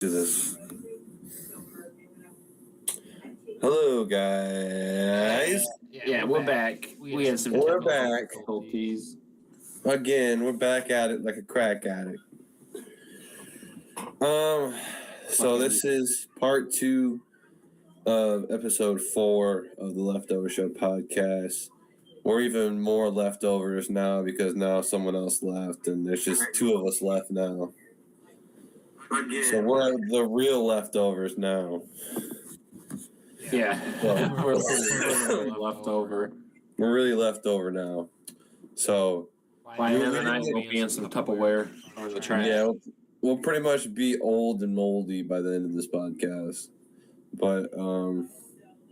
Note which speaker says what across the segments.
Speaker 1: Do this. Hello, guys.
Speaker 2: Yeah, we're back. We had some
Speaker 1: We're
Speaker 2: technical
Speaker 1: back.
Speaker 2: difficulties.
Speaker 1: Again, we're back at it like a crack addict. So this is part 2 of episode 4 of the Leftover Show podcast. We're even more leftovers now because now someone else left, and there's just 2 of us left now. So we're the real leftovers now.
Speaker 2: Yeah, we're leftover.
Speaker 1: We're really leftover now. So
Speaker 2: By the end of the night, we'll be in some Tupperware or the trash.
Speaker 1: yeah, we'll pretty much be old and moldy by the end of this podcast. But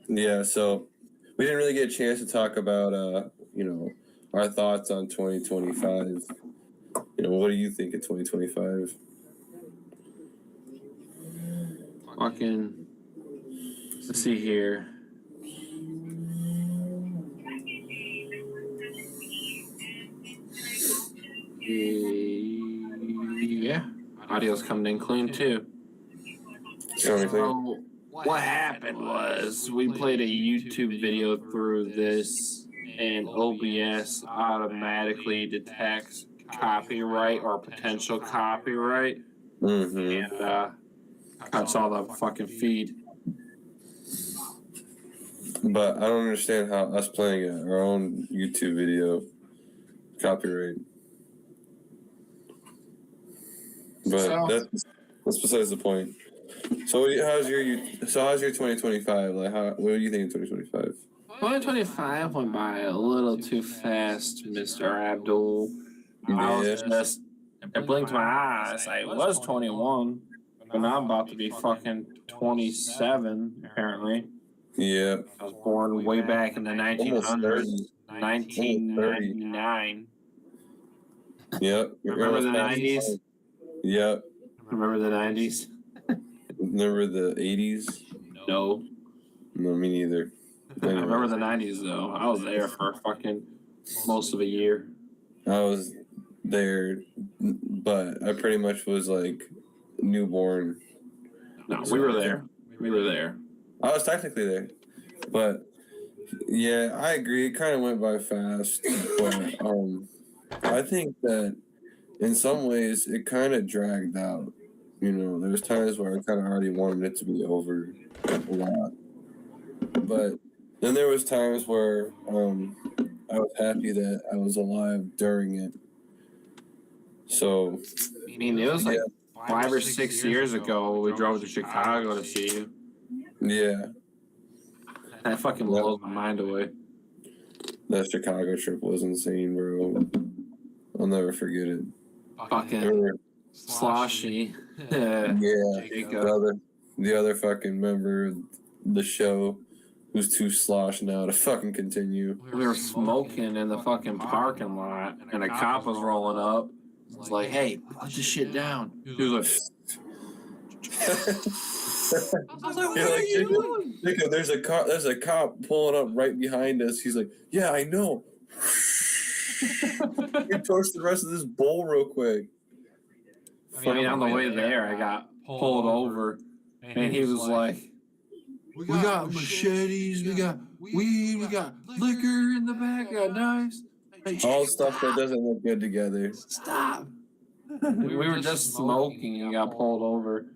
Speaker 1: yeah, so we didn't really get a chance to talk about our thoughts on 2025. What do you think of 2025?
Speaker 2: Fucking, let's see here. Yeah, audio's coming in clean too. So what happened was we played a YouTube video through this, and OBS automatically detects copyright or potential copyright, and cuts all the fucking feed.
Speaker 1: But I don't understand how us playing our own YouTube video copyright. But that's besides the point. So how's your 2025? Like, what do you think of 2025?
Speaker 2: 2025 went by a little too fast, Mr. Abdul. I blinked my eyes. I was 21, but now I'm about to be fucking 27, apparently.
Speaker 1: Yeah.
Speaker 2: I was born way back in the 1900s, 1999.
Speaker 1: Yep.
Speaker 2: Remember the 90s?
Speaker 1: Yep.
Speaker 2: Remember the 90s?
Speaker 1: Remember the 80s?
Speaker 2: No.
Speaker 1: No, me neither.
Speaker 2: Anyway. I remember the 90s, though. I was there for fucking most of a year.
Speaker 1: I was there, but I pretty much was like newborn.
Speaker 2: No, we were there. We were there.
Speaker 1: I was technically there. But, yeah, I agree. It kind of went by fast. But I think that in some ways it kind of dragged out. There was times where I kind of already wanted it to be over a lot. But then there was times where I was happy that I was alive during it. So,
Speaker 2: I mean, it was like 5 or 6 years ago we drove to Chicago to see you.
Speaker 1: Yeah.
Speaker 2: That fucking blows my mind away.
Speaker 1: That Chicago trip was insane, bro. I'll never forget it.
Speaker 2: Fucking sloshy.
Speaker 1: Yeah. The other fucking member of the show who's too slosh now to fucking continue.
Speaker 2: We were smoking in the fucking parking lot, and a cop was rolling up. He was like, "Hey, put this shit down." He was like,
Speaker 1: I was like, what are you doing? Jacob, there's a cop pulling up right behind us. He's like, yeah, I know. You torched the rest of this bowl real quick.
Speaker 2: I mean, on the way there, I got pulled over, and he was like, we got machetes, we got weed, we got liquor in the back, got knives.
Speaker 1: All stuff that doesn't look good together.
Speaker 2: Stop. We were just smoking and got pulled over.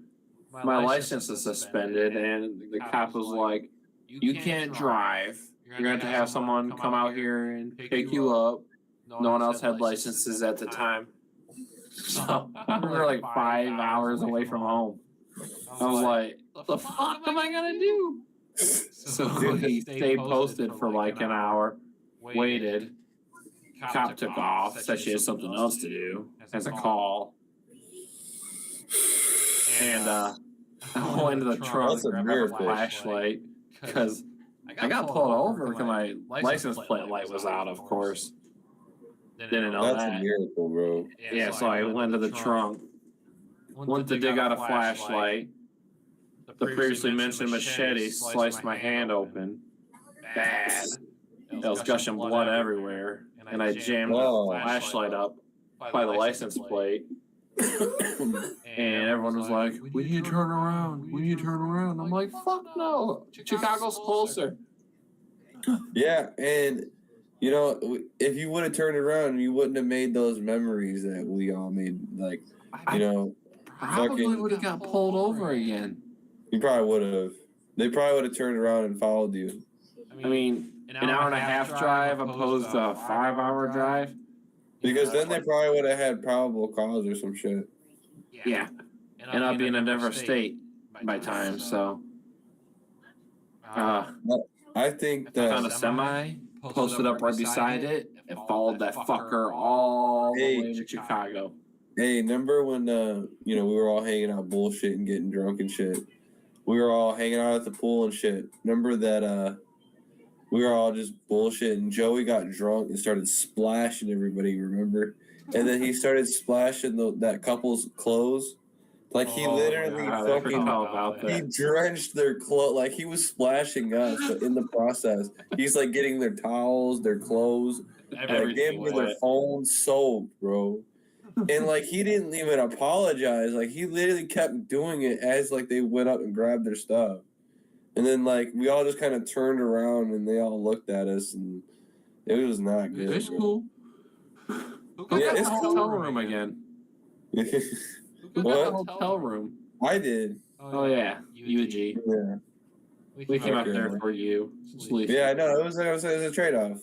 Speaker 2: My license is suspended, and the cop was like, you can't drive. You're going to have someone come out here and pick you up. No one else had licenses at the time. So we were like 5 hours away from home. I was like, what the fuck am I going to do? So he stayed posted for like an hour, waited. Cop took off, said she had something else to do as a call. And I went into the trunk and grabbed a flashlight because I got pulled over because my license plate light was out, of course. Didn't know that.
Speaker 1: That's a miracle, bro.
Speaker 2: Yeah, so I went to the trunk, went to dig out a flashlight. The previously mentioned machete sliced my hand open. Bad. There was gushing blood everywhere. And I jammed the flashlight up by the license plate. And everyone was like, "We need to turn around. We need to turn around." I'm like, "Fuck no! Chicago's closer."
Speaker 1: Yeah, and you know, if you would have turned around, you wouldn't have made those memories that we all made. Like, you know,
Speaker 2: Probably would have got pulled over again.
Speaker 1: you probably would have. They probably would have turned around and followed you.
Speaker 2: I mean, an hour and a half drive opposed to a 5-hour drive.
Speaker 1: Because then they probably would have had probable cause or some shit.
Speaker 2: Yeah, and I'll be in a different state by time. So,
Speaker 1: I think
Speaker 2: I found a semi, posted up right beside it, and followed that fucker all the way to Chicago.
Speaker 1: Hey, remember when we were all hanging out bullshit and getting drunk and shit? We were all hanging out at the pool and shit. Remember that we were all just bullshit and Joey got drunk and started splashing everybody, remember? And then he started splashing that couple's clothes. Like he literally he drenched their clothes. Like he was splashing us, but in the process, he's like getting their towels, their clothes, like gave me their phone soaked, bro. And like he didn't even apologize. Like he literally kept doing it as like they went up and grabbed their stuff. And then like we all just kind of turned around and they all looked at us and it was not good.
Speaker 2: It's cool. Yeah, it's hotel room again. Who got the hotel room?
Speaker 1: I did.
Speaker 2: Oh yeah, UG.
Speaker 1: Yeah.
Speaker 2: We came out there for you.
Speaker 1: Yeah, I know. It was a trade-off.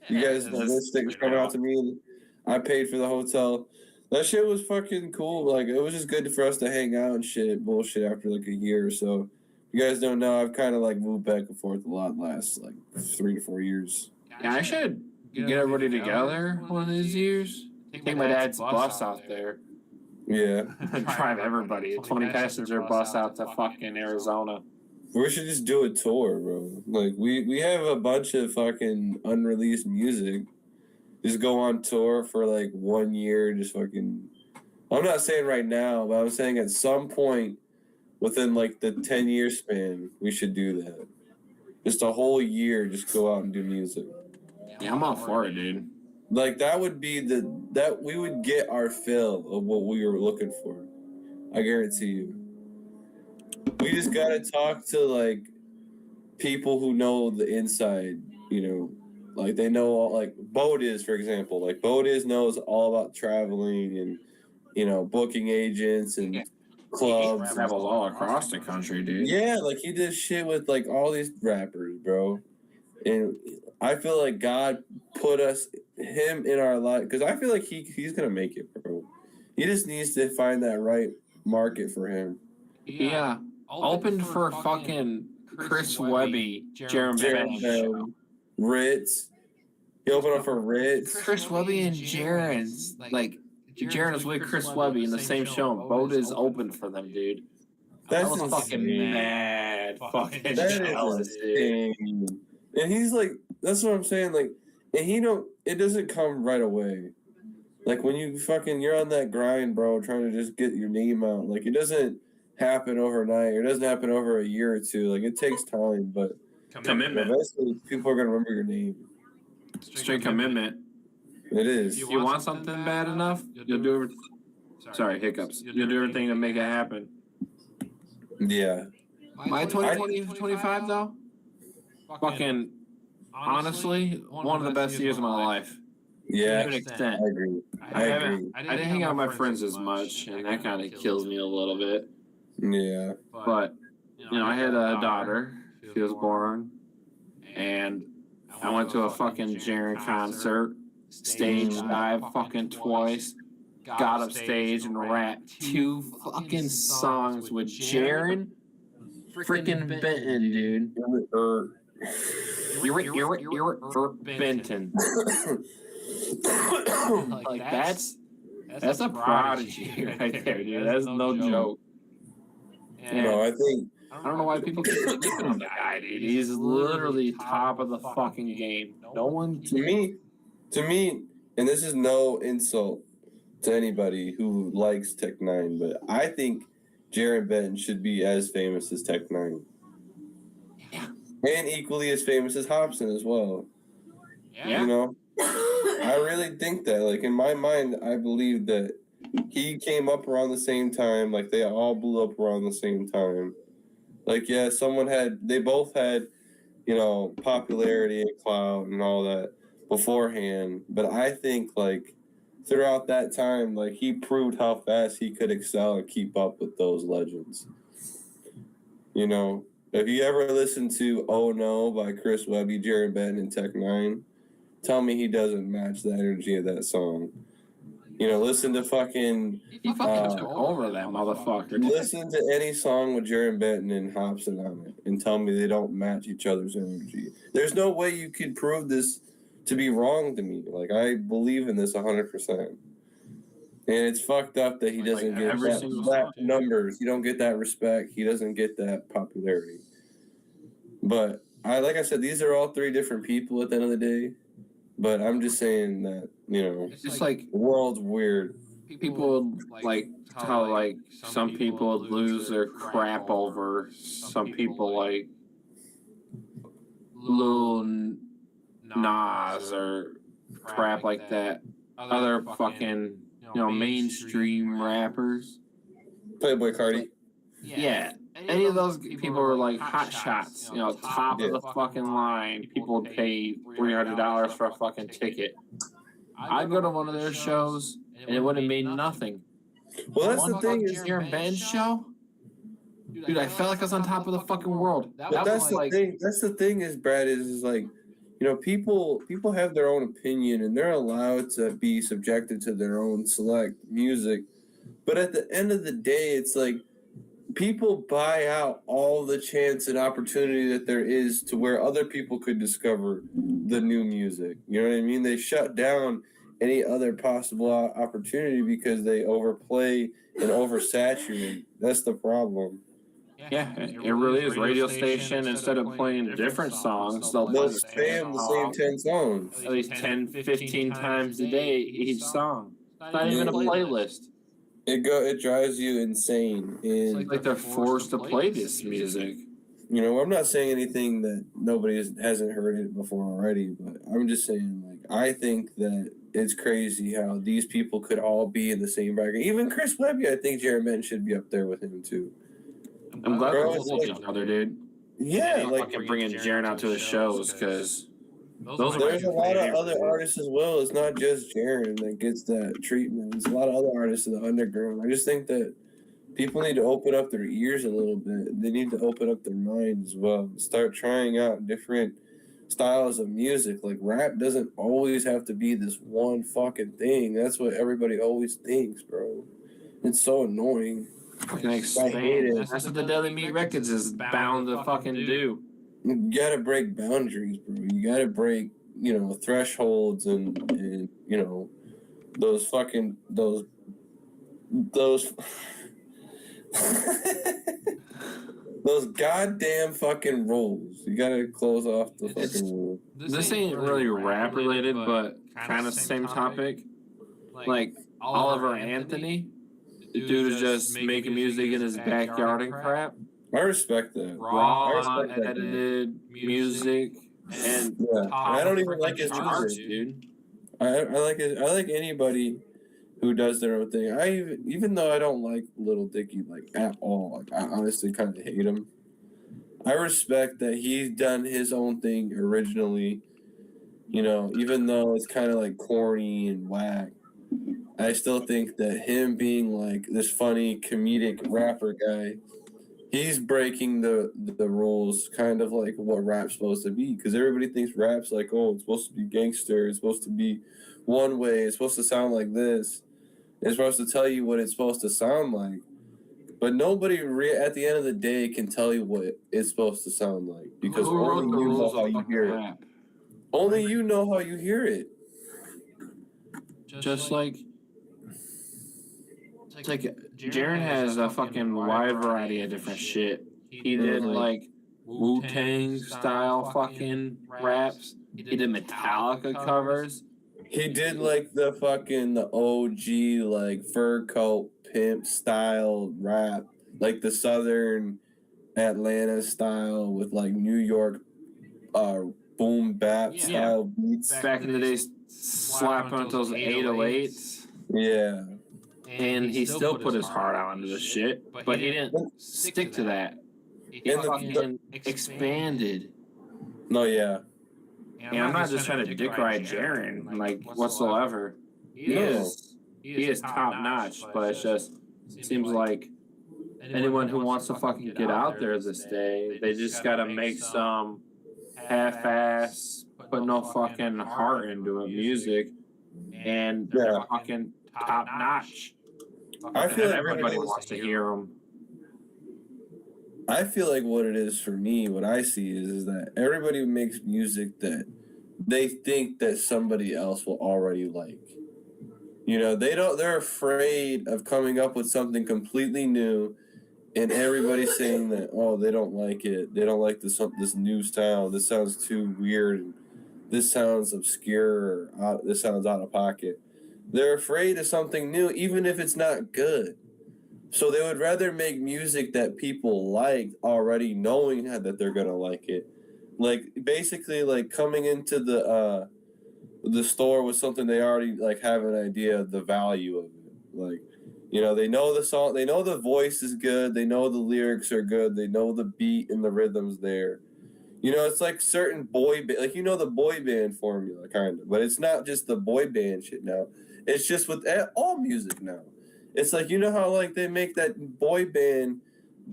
Speaker 1: You guys, this thing was coming out to me. I paid for the hotel. That shit was fucking cool. Like it was just good for us to hang out and shit, bullshit after like a year or so. You guys don't know, I've kind of like moved back and forth a lot last like 3 to 4 years.
Speaker 2: Yeah, I should get everybody together one of these years. Take my dad's bus out there.
Speaker 1: Yeah.
Speaker 2: Drive everybody. A 20 passenger bus out to fucking Arizona.
Speaker 1: We should just do a tour, bro. Like we have a bunch of fucking unreleased music. Just go on tour for like 1 year, just fucking. I'm not saying right now, but I'm saying at some point within like the 10-year span, we should do that. Just a whole year, just go out and do music.
Speaker 2: Yeah, I'm all for it, dude.
Speaker 1: Like that would be that we would get our fill of what we were looking for. I guarantee you. We just gotta talk to like people who know the inside, like they know all, like Bodiz, for example. Like Bodiz knows all about traveling and booking agents and clubs.
Speaker 2: He travels all across the country, dude.
Speaker 1: Yeah, like he did shit with like all these rappers, bro. And I feel like God put him in our life because I feel like he's gonna make it, bro. He just needs to find that right market for him.
Speaker 2: Yeah. Opened for fucking Chris Webby, Jaron Benton,
Speaker 1: Ritz. He opened up for Ritz.
Speaker 2: Chris Webby and Jaron's like Jaron is with Chris Webby in the same show. Bodiz opened for them, dude.
Speaker 1: That's
Speaker 2: I was fucking mad, fucking jealous, dude.
Speaker 1: And he's like, that's what I'm saying. Like, and it doesn't come right away. Like when you're on that grind, bro, trying to just get your name out. Like it doesn't happen overnight. Or it doesn't happen over a year or two. Like it takes time, but
Speaker 2: commitment.
Speaker 1: Eventually, people are gonna remember your name.
Speaker 2: Straight commitment.
Speaker 1: It is.
Speaker 2: If you want something bad enough, you'll do everything. Sorry, hiccups. You'll do everything to make it happen.
Speaker 1: Yeah.
Speaker 2: My 2025 though, fucking honestly, one of the best years of my life.
Speaker 1: Yeah,
Speaker 2: to an extent.
Speaker 1: I agree.
Speaker 2: I didn't hang out with my friends as much, and that kind of kills me a little bit.
Speaker 1: Yeah.
Speaker 2: But I had a daughter. She was born, and I went to a fucking Jaron concert, stage dive fucking twice, got up stage and rapped 2 fucking songs with Jaron freaking Benton, dude. You're Benton. Like that's a prodigy right there, dude. That's no joke.
Speaker 1: No, I think
Speaker 2: I don't know why people keep sleeping on that guy, dude. He's literally top of the fucking game. No one
Speaker 1: to me, and this is no insult to anybody who likes Tech Nine, but I think Jaron Benton should be as famous as Tech Nine.
Speaker 2: Yeah.
Speaker 1: And equally as famous as Hobson as well.
Speaker 2: Yeah.
Speaker 1: I really think that. Like in my mind, I believe that he came up around the same time. Like they all blew up around the same time. Like yeah, they both had, popularity and clout and all that beforehand. But I think like throughout that time, like he proved how fast he could excel and keep up with those legends. If you ever listen to "Oh No" by Chris Webby, Jared Benton, and Tech Nine, tell me he doesn't match the energy of that song. Listen to fucking.
Speaker 2: He fucking took over that motherfucker.
Speaker 1: Listen to any song with Jared Benton and Hobson on it, and tell me they don't match each other's energy. There's no way you could prove this to be wrong to me. Like I believe in this 100%. And it's fucked up that he doesn't get that numbers. He don't get that respect. He doesn't get that popularity. But like I said, these are all three different people at the end of the day. But I'm just saying that,
Speaker 2: it's just like
Speaker 1: the world's weird.
Speaker 2: People like how like some people lose their crap over some people like Lil Nas or crap like that. Other fucking mainstream rappers.
Speaker 1: Playboy Cardi.
Speaker 2: Yeah. Any of those people were like hot shots, top of the fucking line. People would pay $300 for a fucking ticket. I'd go to one of their shows and it would have made nothing.
Speaker 1: Well, that's the thing is
Speaker 2: your Ben's show? Dude, I felt like I was on top of the fucking world.
Speaker 1: But that's the thing. That's the thing is, Brad, is like, people have their own opinion and they're allowed to be subjected to their own select music. But at the end of the day, it's like people buy out all the chance and opportunity that there is to where other people could discover the new music. You know what I mean? They shut down any other possible opportunity because they overplay and oversaturate. That's the problem.
Speaker 2: Yeah, it really is. Radio station, instead of playing different songs, they'll
Speaker 1: spam the same 10 songs.
Speaker 2: At least 10, 15 times a day each song. It's not even a playlist.
Speaker 1: It drives you insane. And
Speaker 2: it's like they're forced to play this music.
Speaker 1: I'm not saying anything that nobody hasn't heard it before already, but I'm just saying, like, I think that it's crazy how these people could all be in the same bracket. Even Chris Webby, I think Jared Benton should be up there with him too.
Speaker 2: I'm glad they're with each other, dude.
Speaker 1: Yeah,
Speaker 2: like bringing Jared out to the shows because
Speaker 1: there's a lot of other artists as well. It's not just Jared that gets that treatment. There's a lot of other artists in the underground. I just think that people need to open up their ears a little bit. They need to open up their minds as well. Start trying out different styles of music. Like rap doesn't always have to be this one fucking thing. That's what everybody always thinks, bro. It's so annoying.
Speaker 2: I hate it. That's what the Daily Meat Records is bound to fucking do.
Speaker 1: You gotta break boundaries, bro. You gotta break, thresholds and those fucking those those goddamn fucking rules. You gotta close off the fucking rule.
Speaker 2: This ain't really rap related, but kind of same topic. Like Oliver Anthony. The dude is just making music in his backyard and crap.
Speaker 1: I respect that.
Speaker 2: Raw, edited music, and
Speaker 1: I don't even like his
Speaker 2: music, dude.
Speaker 1: I like it. I like anybody who does their own thing. Even though I don't like Little Dicky like at all. Like I honestly kind of hate him. I respect that he's done his own thing originally. Even though it's kind of like corny and whack. I still think that him being like this funny comedic rapper guy, he's breaking the rules, kind of like what rap's supposed to be. Because everybody thinks rap's like, oh, it's supposed to be gangster, it's supposed to be one way, it's supposed to sound like this, it's supposed to tell you what it's supposed to sound like. But nobody at the end of the day can tell you what it's supposed to sound like because only you know how you hear it. Only you know how you hear it.
Speaker 2: Just like. It's like Jared has a fucking wide variety of different shit. He did like Wu-Tang style fucking raps. He did Metallica covers.
Speaker 1: He did like the OG like fur coat pimp style rap, like the Southern Atlanta style with like New York boom bap style beats.
Speaker 2: Back in the days, slapping with those 808s.
Speaker 1: Yeah.
Speaker 2: and he still put his heart out into the shit, but he didn't stick to that. He fucking expanded.
Speaker 1: No, yeah.
Speaker 2: And I'm not just trying to dick ride Jaren, like, whatsoever. He is top notch, but it just seems like anyone who wants to fucking get out there this day, they just gotta make some half-ass, put no fucking heart into it music, and they're fucking top notch.
Speaker 1: I feel like
Speaker 2: everybody wants to hear them.
Speaker 1: I feel like what it is for me, what I see is that everybody makes music that they think that somebody else will already like. You know, they're afraid of coming up with something completely new, and everybody's saying that, oh, they don't like it. They don't like this new sound. This sounds too weird. This sounds obscure. Or this sounds out of pocket. They're afraid of something new, even if it's not good. So they would rather make music that people like already, knowing that they're gonna like it. Like basically, like coming into the store with something they already like have an idea of the value of it. Like, you know, they know the song, they know the voice is good, they know the lyrics are good, they know the beat and the rhythm's there. You know, it's like certain like, you know, the boy band formula kind of, but it's not just the boy band shit now. It's just with all music now. It's like, you know how like they make that boy band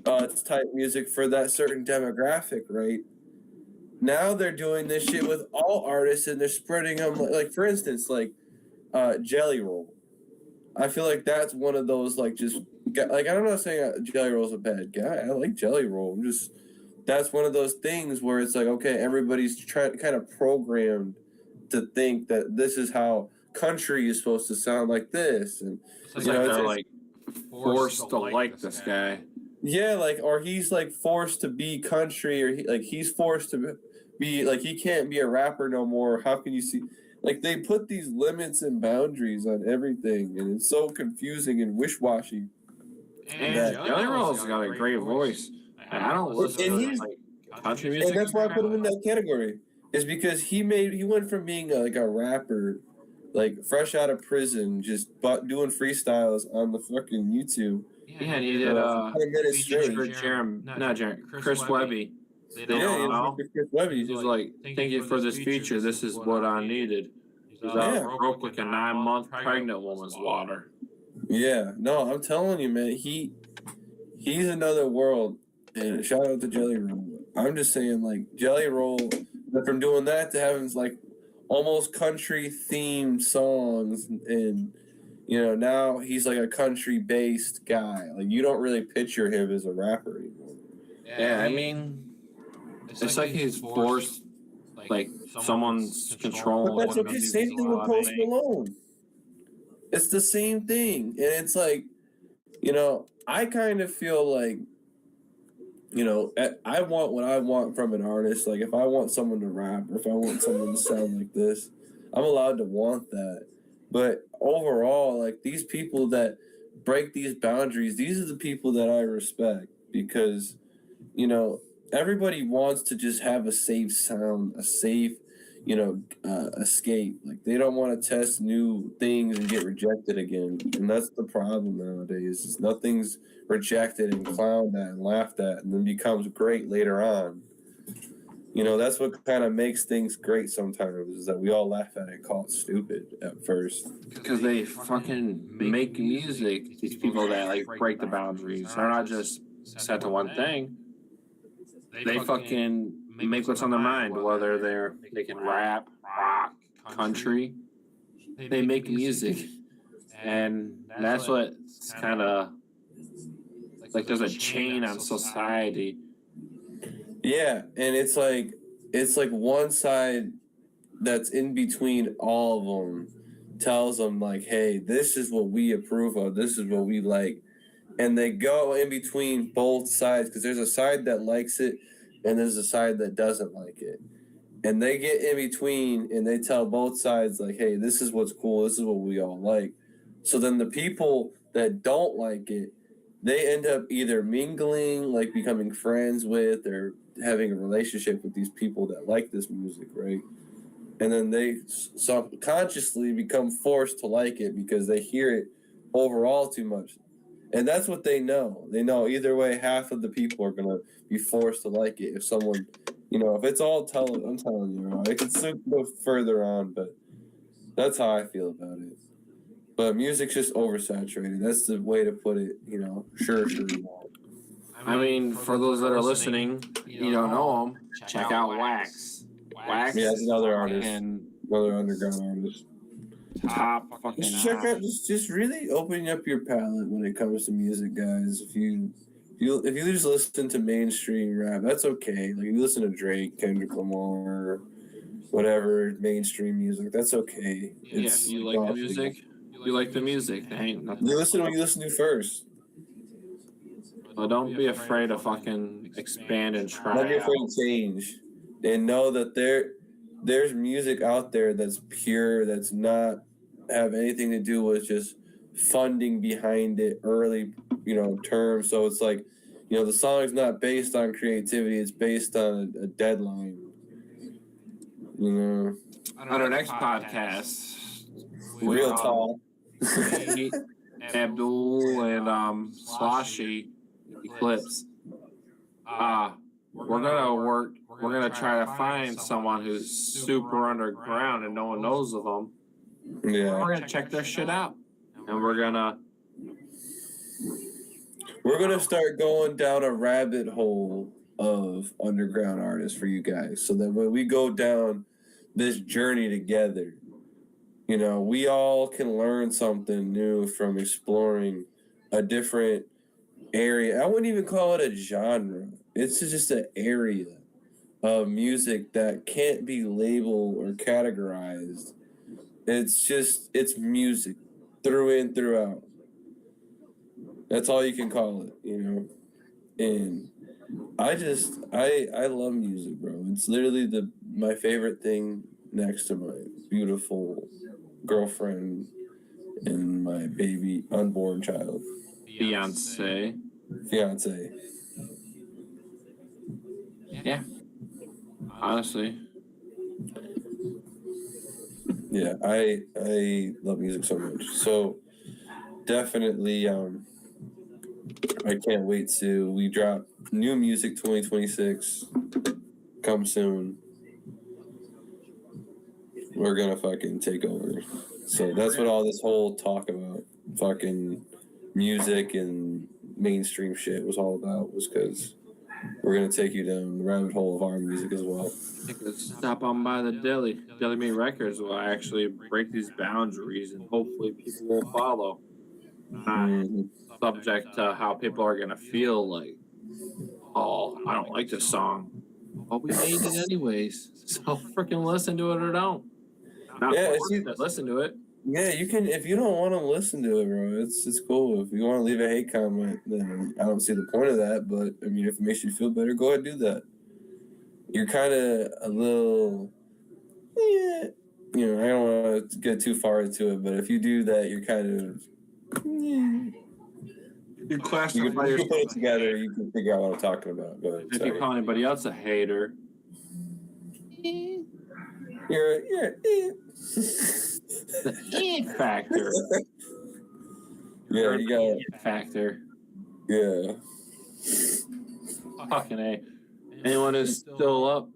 Speaker 1: type music for that certain demographic, right? Now they're doing this shit with all artists, and they're spreading them. Like for instance, like Jelly Roll. I feel like that's one of those like just like I'm not saying Jelly Roll's a bad guy. I like Jelly Roll. That's one of those things where it's like, okay, everybody's kind of programmed to think that this is how country is supposed to sound, like this, and
Speaker 2: it's like they're like forced to like this guy.
Speaker 1: Yeah, like, or he's like forced to be country, or he's forced to be like, he can't be a rapper no more. How can you see? Like, they put these limits and boundaries on everything, and it's so confusing and wish-washy.
Speaker 2: And Jelly Roll's got a great voice. And I don't listen to like country music.
Speaker 1: And that's why I put him in that category. Is because he went from being like a rapper, like fresh out of prison, just doing freestyles on the fucking YouTube.
Speaker 2: Yeah, and he did Chris Webby.
Speaker 1: Chris Webby.
Speaker 2: He's like, thank you for this feature. This is what I needed. He's broke like a 9-month pregnant woman's water.
Speaker 1: Yeah, no, I'm telling you, man, he's another world. And shout out to Jelly Roll. I'm just saying, like, Jelly Roll, from doing that to having like almost country themed songs, and you know, now he's like a country based guy. Like, you don't really picture him as a rapper anymore.
Speaker 2: Yeah, I mean, it's like he's forced like someone's control.
Speaker 1: But that's okay. Same thing with Post Malone. It's the same thing, and it's like, you know, I kind of feel like, you know, I want what I want from an artist. Like, if I want someone to rap, or if I want someone to sound like this, I'm allowed to want that. But overall, like, these people that break these boundaries, these are the people that I respect, because, you know, everybody wants to just have a safe sound, a safe, you know, escape. Like, they don't want to test new things and get rejected again. And that's the problem nowadays, is nothing's rejected and clowned at and laughed at and then becomes great later on. You know, that's what kind of makes things great sometimes, is that we all laugh at it and call it stupid at first.
Speaker 2: Because they fucking make music, these people that like break the boundaries. They're not just set to one thing. They fucking make what's on their mind, whether they can rap, rock, country. They make music. And that's what's kind of like there's a chain on society.
Speaker 1: Yeah, and it's like one side that's in between all of them tells them, like, hey, this is what we approve of, this is what we like. And they go in between both sides, because there's a side that likes it and there's a side that doesn't like it. And they get in between and they tell both sides, like, hey, this is what's cool, this is what we all like. So then the people that don't like it, they end up either mingling, like becoming friends with, or having a relationship with these people that like this music, right? And then they subconsciously become forced to like it because they hear it overall too much. And that's what they know. They know either way, half of the people are going to be forced to like it. If someone, if it's all I'm telling you, it can still go further on, but that's how I feel about it. But music's just oversaturated. That's the way to put it, Sure.
Speaker 2: I mean, for those that are listening, you don't know them, check out Wax. Wax.
Speaker 1: Yeah, that's another artist. Another underground artist.
Speaker 2: Top fucking.
Speaker 1: Just check out. Just really opening up your palette when it comes to music, guys. If you just listen to mainstream rap, that's okay. Like, if you listen to Drake, Kendrick Lamar, whatever mainstream music, that's okay.
Speaker 2: It's you like the music. You like the music. There ain't nothing.
Speaker 1: You listen to what you listen to first.
Speaker 2: Well, don't be afraid to fucking expand and try.
Speaker 1: Don't be afraid to change, and know that there's music out there that's pure, that's not have anything to do with just funding behind it early, terms. So it's like, the song's not based on creativity; it's based on a deadline.
Speaker 2: On our next podcast,
Speaker 1: Real Talk.
Speaker 2: Abdul and Sloshy Eclipse. We're gonna try to find someone who's super underground and no one knows of them.
Speaker 1: Yeah.
Speaker 2: We're gonna check their shit out, and we're gonna
Speaker 1: start going down a rabbit hole of underground artists for you guys, so that when we go down this journey together, we all can learn something new from exploring a different area. I wouldn't even call it a genre. It's just an area of music that can't be labeled or categorized. It's music through and throughout. That's all you can call it, And I love music, bro. It's literally my favorite thing next to my beautiful girlfriend and my baby unborn child.
Speaker 2: Fiance. Yeah. Honestly.
Speaker 1: Yeah, I love music so much. So definitely, I can't wait we drop new music 2026. Come soon. We're gonna fucking take over. So that's what all this whole talk about fucking music and mainstream shit was all about, was because we're gonna take you down the rabbit hole of our music as well.
Speaker 2: Stop on by the Deli Meat Records will actually break these boundaries, and hopefully people will follow. Subject to how people are gonna feel like, oh, I don't like this song. Well, we made it anyways, so freaking listen to it or don't. Listen to it.
Speaker 1: Yeah, you can. If you don't want to listen to it, bro, it's cool. If you want to leave a hate comment, then I don't see the point of that. But I mean, if it makes you feel better, go ahead and do that. You're kind of a little, I don't want to get too far into it, but if you do that, you're kind of,
Speaker 2: You classify
Speaker 1: you can put it together. You can figure out what I'm talking about. Go ahead.
Speaker 2: If you call anybody else a hater,
Speaker 1: you're
Speaker 2: the factor.
Speaker 1: Yeah, you got it.
Speaker 2: Factor.
Speaker 1: Yeah.
Speaker 2: Fucking A. Anyone who's still up,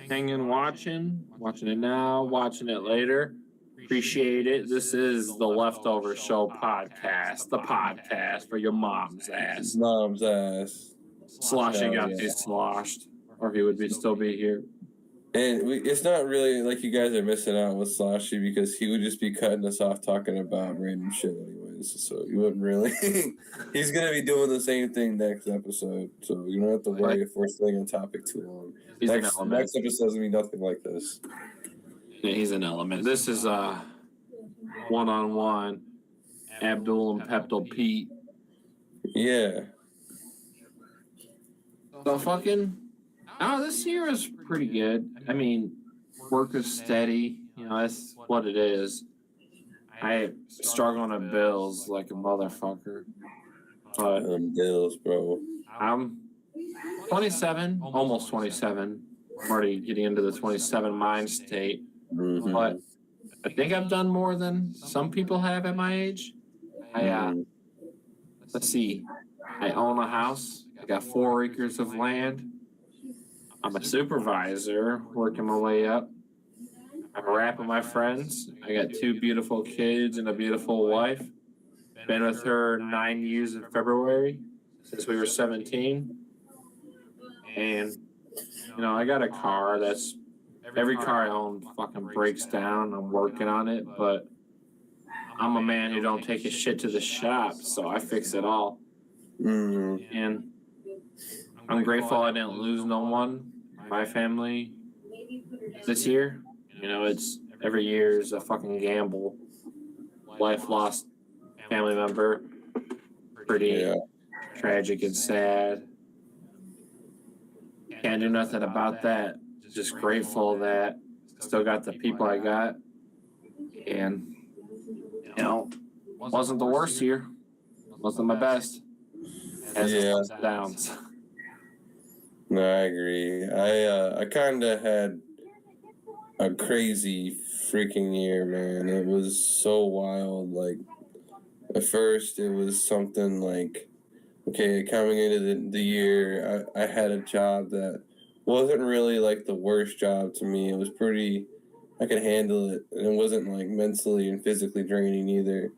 Speaker 2: hanging, watching it now, watching it later, appreciate it. This is the Leftover Show podcast, the podcast for your mom's ass.
Speaker 1: Mom's ass.
Speaker 2: Sloshing got these sloshed, or he would still be here.
Speaker 1: And it's not really like you guys are missing out with Sloshy, because he would just be cutting us off talking about random shit anyways. So you wouldn't really. He's going to be doing the same thing next episode. So you don't have to worry if we're staying on topic too long. Next episode is going to be nothing like this.
Speaker 2: Yeah, he's an element. This is one-on-one Abdul and Pepto Pete.
Speaker 1: Yeah.
Speaker 2: So fucking. Oh, this year is pretty good. I mean, work is steady. That's what it is. I struggle on bills like a motherfucker. But
Speaker 1: bills, bro.
Speaker 2: I'm 27, almost 27. I'm already getting into the 27 mind state.
Speaker 1: Mm-hmm.
Speaker 2: But I think I've done more than some people have at my age.
Speaker 1: Mm.
Speaker 2: Let's see. I own a house. I got 4 acres of land. I'm a supervisor, working my way up. I'm a rap with my friends. I got 2 beautiful kids and a beautiful wife. Been with her 9 years in February since we were 17. And, I got a car that's every car I own fucking breaks down. I'm working on it, but I'm a man who don't take his shit to the shop, so I fix it all.
Speaker 1: Mm.
Speaker 2: And I'm grateful I didn't lose no one, my family, this year. It's every year is a fucking gamble. Life lost family member, pretty tragic and sad. Can't do nothing about that. Just grateful that still got the people I got. And, wasn't the worst year. Wasn't my best. Has its ups and downs.
Speaker 1: No, I agree. I kind of had a crazy freaking year, man. It was so wild. Like, at first, it was something like, okay, coming into the year, I had a job that wasn't really like the worst job to me. It was pretty, I could handle it, and it wasn't like mentally and physically draining either.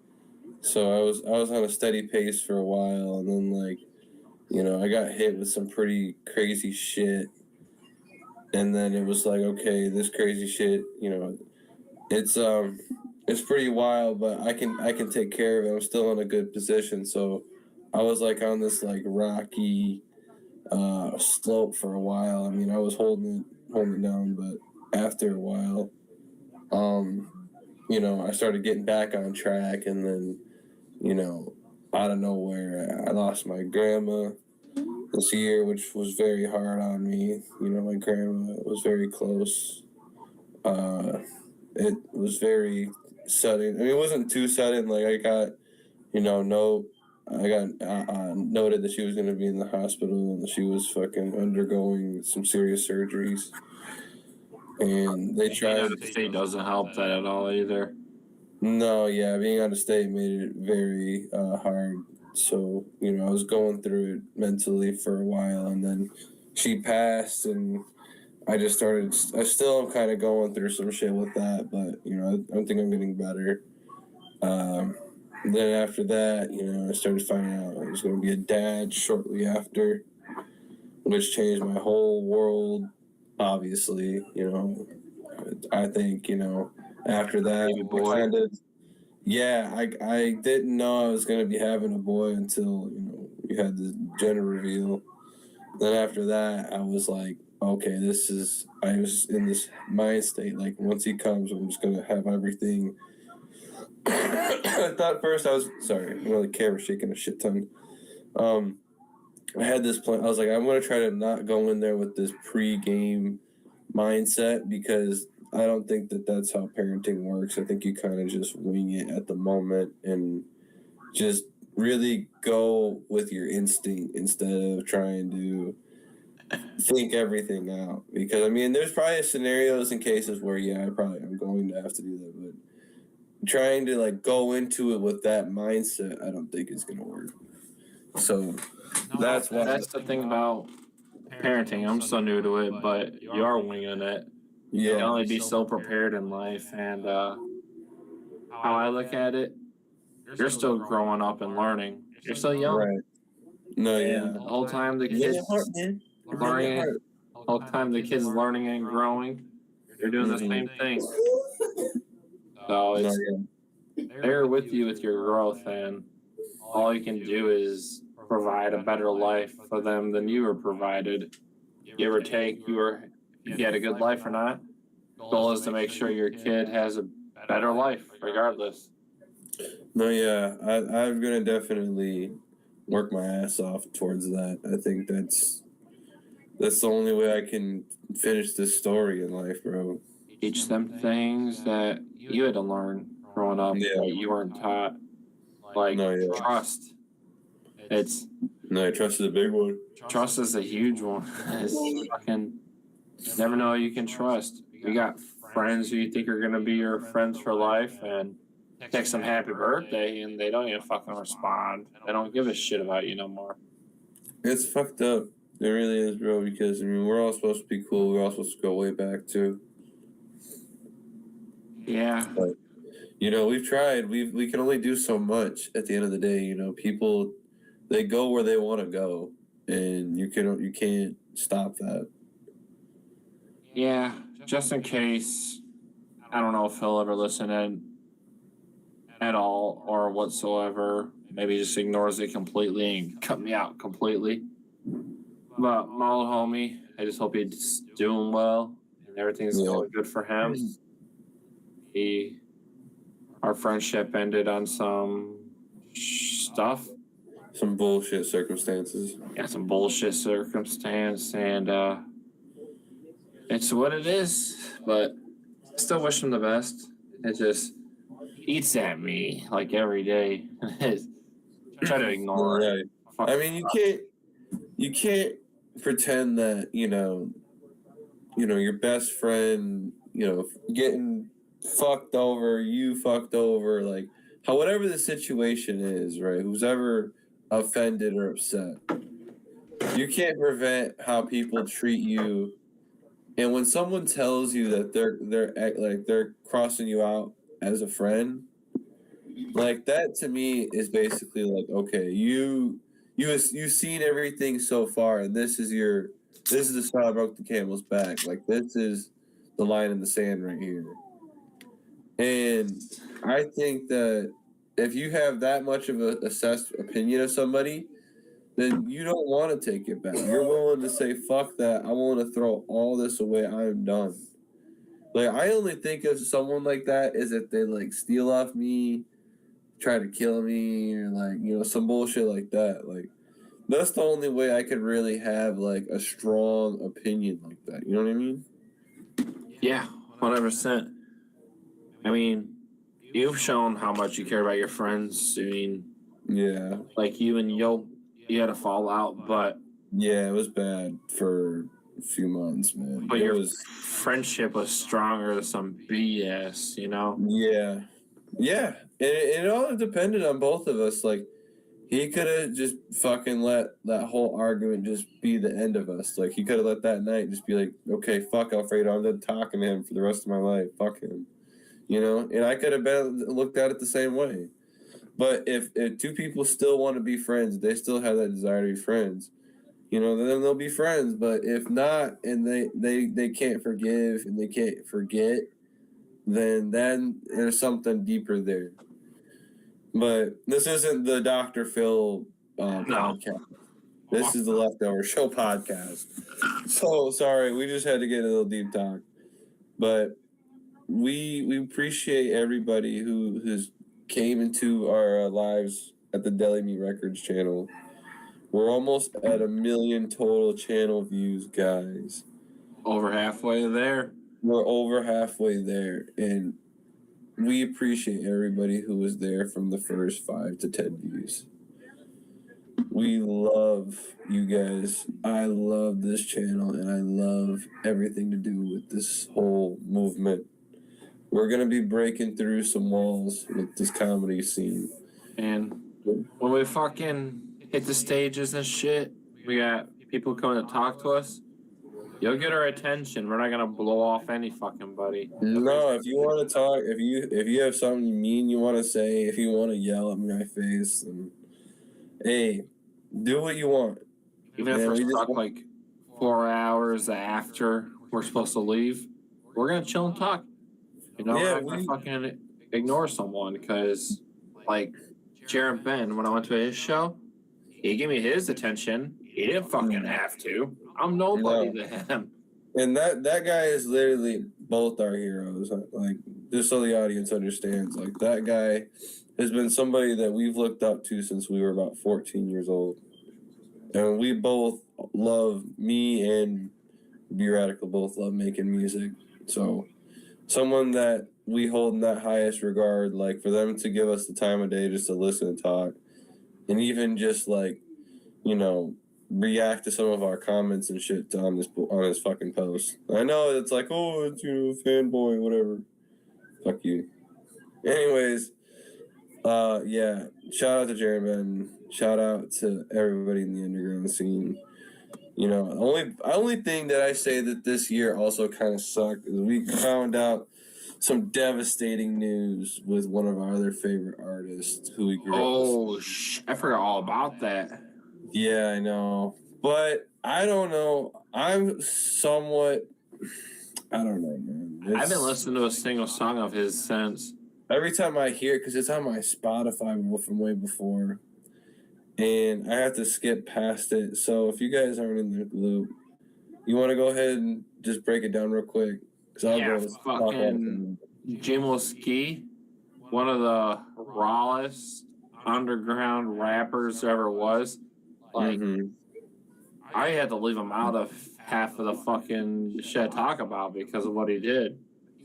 Speaker 1: So I was on a steady pace for a while, and then like, I got hit with some pretty crazy shit, and then it was like, okay, this crazy shit, it's pretty wild, but I can take care of it. I'm still in a good position, so I was like on this like rocky slope for a while. I mean, I was holding it down, but after a while, I started getting back on track, and then, out of nowhere, I lost my grandma this year, which was very hard on me. My grandma was very close. It was very sudden. I mean, it wasn't too sudden. Like, I got, I got noted that she was going to be in the hospital, and she was fucking undergoing some serious surgeries. And they tried.
Speaker 2: Being out of state doesn't help that at all either.
Speaker 1: No, yeah, being out of state made it very hard. So, I was going through it mentally for a while, and then she passed, and I still am kind of going through some shit with that, but, I think I'm getting better. Then after that, I started finding out I was going to be a dad shortly after, which changed my whole world, obviously. I think, after that,
Speaker 2: Baby boy.
Speaker 1: I didn't know I was going to be having a boy until, we had the gender reveal. Then after that, I was like, okay, I was in this mind state, like, once he comes, I'm just going to have everything. I thought first sorry, the camera's shaking a shit ton. I had this plan. I was like, I'm going to try to not go in there with this pre-game mindset, because I don't think that that's how parenting works. I think you kind of just wing it at the moment and just really go with your instinct instead of trying to think everything out. Because, I mean, there's probably scenarios and cases where, I'm going to have to do that, but trying to like go into it with that mindset, I don't think is going to work. So that's
Speaker 2: the thing about parenting. I'm so new to it, but you are winging it. You can only be so prepared in life, and how I look at it, you're still growing up and learning. You're still young.
Speaker 1: Right. No,
Speaker 2: and the whole time the kids learning, learning and growing, you're doing the same thing. So they're with you with your growth, and all you can do is provide a better life for them than you were provided. Give or take, if you had a good life or not. Goal is to make sure your kid has a better life, regardless.
Speaker 1: No, yeah, I'm gonna definitely work my ass off towards that. I think that's the only way I can finish this story in life, bro.
Speaker 2: Teach them things that you had to learn growing up that you weren't taught. Like trust.
Speaker 1: Trust is a big one.
Speaker 2: Trust is a huge one. Fucking never know who you can trust. You got friends who you think are gonna be your friends for life, and text them happy birthday and they don't even fucking respond. They don't give a shit about you no more.
Speaker 1: It's fucked up. It really is, bro, because, I mean, we're all supposed to be cool. We're all supposed to go way back, too.
Speaker 2: Yeah.
Speaker 1: But, you know, we've tried. We can only do so much at the end of the day. You know, people, they go where they want to go, and you can't stop that.
Speaker 2: Yeah, just in case, I don't know if he'll ever listen at all or whatsoever. Maybe just ignores it completely and cut me out completely. But my old homie, I just hope he's doing well and everything's going good for him. Our friendship ended on some stuff.
Speaker 1: Some bullshit circumstances.
Speaker 2: Yeah, some bullshit circumstance, and it's what it is. But I still wish him the best. It just eats at me like every day. Try to ignore it.
Speaker 1: I mean, you can't pretend that you know your best friend, getting fucked over, you fucked over, like whatever the situation is, right? Who's ever offended or upset, you can't prevent how people treat you. And when someone tells you that they're crossing you out as a friend, like that to me is basically like, okay, you've seen everything so far, and this is the straw that broke the camel's back. Like this is the line in the sand right here. And I think that if you have that much of a assessed opinion of somebody, then you don't want to take it back. You're willing to say, fuck that. I want to throw all this away. I'm done. Like, I only think of someone like that is if they, like, steal off me, try to kill me, or, like, some bullshit like that. Like, that's the only way I could really have, like, a strong opinion like that. You know what I mean? Yeah,
Speaker 2: 100%. I mean, you've shown how much you care about your friends. I mean,
Speaker 1: yeah.
Speaker 2: Like, you and Yo, you had a fallout, but...
Speaker 1: Yeah, it was bad for a few months, man.
Speaker 2: But your friendship was stronger than some BS, you know?
Speaker 1: Yeah. Yeah. It all depended on both of us. Like, he could have just fucking let that whole argument just be the end of us. Like, he could have let that night just be like, okay, fuck Alfredo, I'm done talking to him for the rest of my life. Fuck him. And I could have looked at it the same way. But if two people still want to be friends, they still have that desire to be friends, then they'll be friends. But if not, and they can't forgive and they can't forget, then there's something deeper there. But this isn't the Dr. Phil podcast. This is the Leftover Show podcast. So sorry, we just had to get a little deep talk. But we appreciate everybody who has came into our lives at the Deli Meat Records channel. We're almost at 1 million total channel views, guys.
Speaker 2: Over halfway there.
Speaker 1: We're over halfway there, and we appreciate everybody who was there from the first 5 to 10 views. We love you guys. I love this channel, and I love everything to do with this whole movement. We're going to be breaking through some walls with this comedy scene.
Speaker 2: And when we fucking hit the stages and shit, we got people coming to talk to us. You'll get our attention. We're not going to blow off any fucking buddy.
Speaker 1: No, if you want to talk, if you have something mean you want to say, if you want to yell at my face, and hey, do what you want.
Speaker 2: Even if we're stuck like 4 hours after we're supposed to leave, we're going to chill and talk. We're not going to fucking ignore someone because, like, Jared Ben, when I went to his show, he gave me his attention. He didn't fucking have to. I'm nobody to him.
Speaker 1: And that guy is literally both our heroes. Like, just so the audience understands, like, that guy has been somebody that we've looked up to since we were about 14 years old. And we both love, me and B-Radical both love making music. So someone that we hold in that highest regard, like, for them to give us the time of day just to listen and talk, and even just, like, react to some of our comments and shit on his fucking post. I know it's like, oh, it's fanboy, whatever. Fuck you. Anyways, Yeah. Shout out to Jerry Ben. Shout out to everybody in the underground scene. You know, only thing that I say that this year also kind of sucked is we found out some devastating news with one of our other favorite artists who we grew up
Speaker 2: Oh, I forgot all about that.
Speaker 1: with. Yeah, I know. But I don't know. I'm somewhat. I don't know, man.
Speaker 2: I haven't listened to a single song of his since.
Speaker 1: Every time I hear it, because it's on my Spotify from way before, and I have to skip past it. So if you guys aren't in the loop, you want to go ahead and just break it down real quick? Because I'll
Speaker 2: Yeah,
Speaker 1: go
Speaker 2: fucking Jim Ski, one of the rawest underground rappers there ever was. Like, I had to leave him out of half of the fucking shit I talk about because of what he did.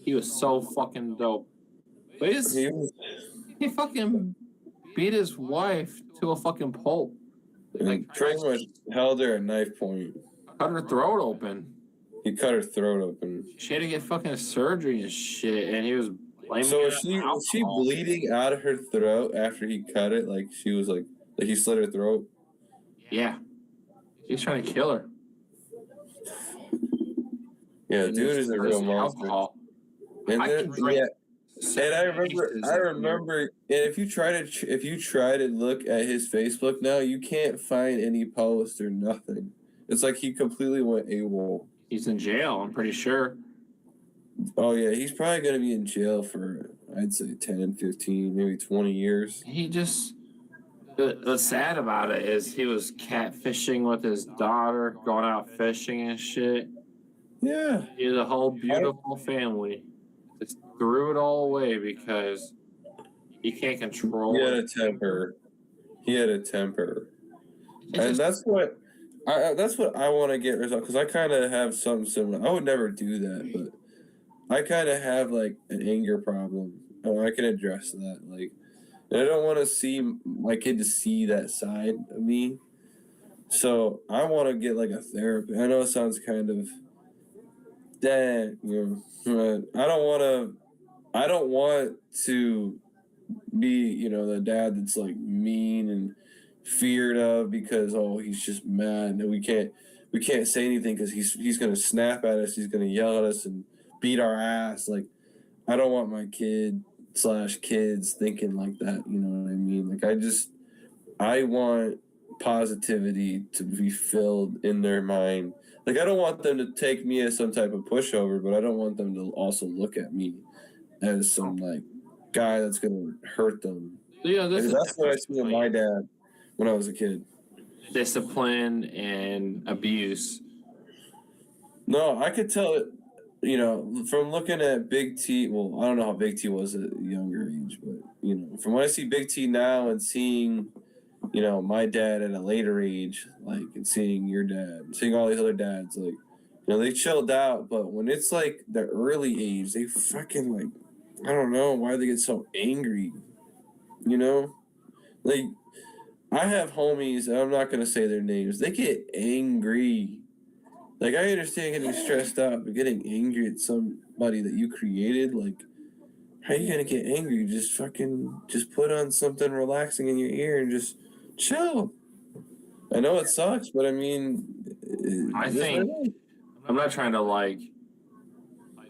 Speaker 2: He was so fucking dope. But he fucking beat his wife to a fucking pulp.
Speaker 1: Like, pretty much held her at knife point.
Speaker 2: Cut her throat open.
Speaker 1: He cut her throat open.
Speaker 2: She had to get fucking surgery and shit, and he was blaming.
Speaker 1: So was she bleeding out of her throat after he cut it? Like she was like he slit her throat?
Speaker 2: Yeah. He's trying to kill her.
Speaker 1: Yeah, dude is a real monster.
Speaker 2: Alcohol.
Speaker 1: And then, yeah. And I remember, and if you try to look at his Facebook now, you can't find any post or nothing. It's like he completely went AWOL.
Speaker 2: He's in jail, I'm pretty sure.
Speaker 1: Oh yeah, he's probably gonna be in jail for I'd say 10, 15, maybe 20 years.
Speaker 2: He just what's sad about it is he was catfishing with his daughter, going out fishing and shit.
Speaker 1: Yeah.
Speaker 2: He had a whole beautiful family. Just threw it all away because he can't control it.
Speaker 1: He had a temper. And that's what I want to get resolved, because I kind of have something similar. I would never do that, but I kind of have like an anger problem. And I can address that. Like, and I don't want to see my kid to see that side of me. So I want to get like a therapist. I know it sounds kind of dead, you know, but I don't want to be, you know, the dad that's like mean and feared of because he's just mad and we can't say anything because he's gonna snap at us, he's gonna yell at us and beat our ass. Like, I don't want my kids thinking like that, you know what I mean? Like, I want positivity to be filled in their mind. Like, I don't want them to take me as some type of pushover, but I don't want them to also look at me as some like guy that's gonna hurt them.
Speaker 2: Yeah,
Speaker 1: that's what I see in my dad when I was a kid.
Speaker 2: Discipline and abuse.
Speaker 1: No, I could tell it, you know, from looking at Big T. Well, I don't know how Big T was at a younger age, but, you know, from when I see Big T now and seeing, you know, my dad at a later age, like, and seeing your dad, seeing all these other dads, like, you know, they chilled out, but when it's like the early age, they fucking, like, I don't know why they get so angry, you know? Like, I have homies, and I'm not going to say their names, they get angry. Like, I understand getting stressed out, but getting angry at somebody that you created, like, how are you going to get angry? Just put on something relaxing in your ear and just chill. I know it sucks, but I mean,
Speaker 2: I think I'm not trying to like